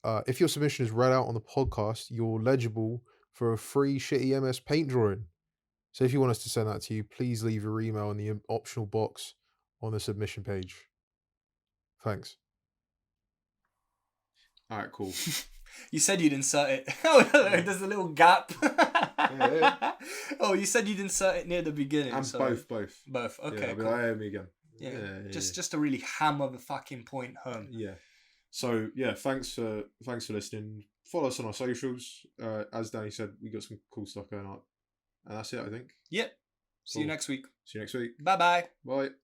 Speaker 3: If your submission is read out on the podcast, you're legible for a free shitty MS Paint drawing. So if you want us to send that to you, please leave your email in the optional box on the submission page. Thanks.
Speaker 2: All right, cool.
Speaker 1: You said you'd insert it. Oh, there's a little gap.
Speaker 2: Yeah.
Speaker 1: Oh, you said you'd insert it near the beginning.
Speaker 2: And both.
Speaker 1: Both. Okay.
Speaker 2: Yeah,
Speaker 1: cool.
Speaker 2: I me again.
Speaker 1: Yeah. Just to really hammer the fucking point home.
Speaker 2: Yeah. So thanks for listening. Follow us on our socials. As Danny said, we got some cool stuff going on, and that's it. I think.
Speaker 1: Yep. See you next week.
Speaker 2: See you next week.
Speaker 1: Bye-bye.
Speaker 2: Bye.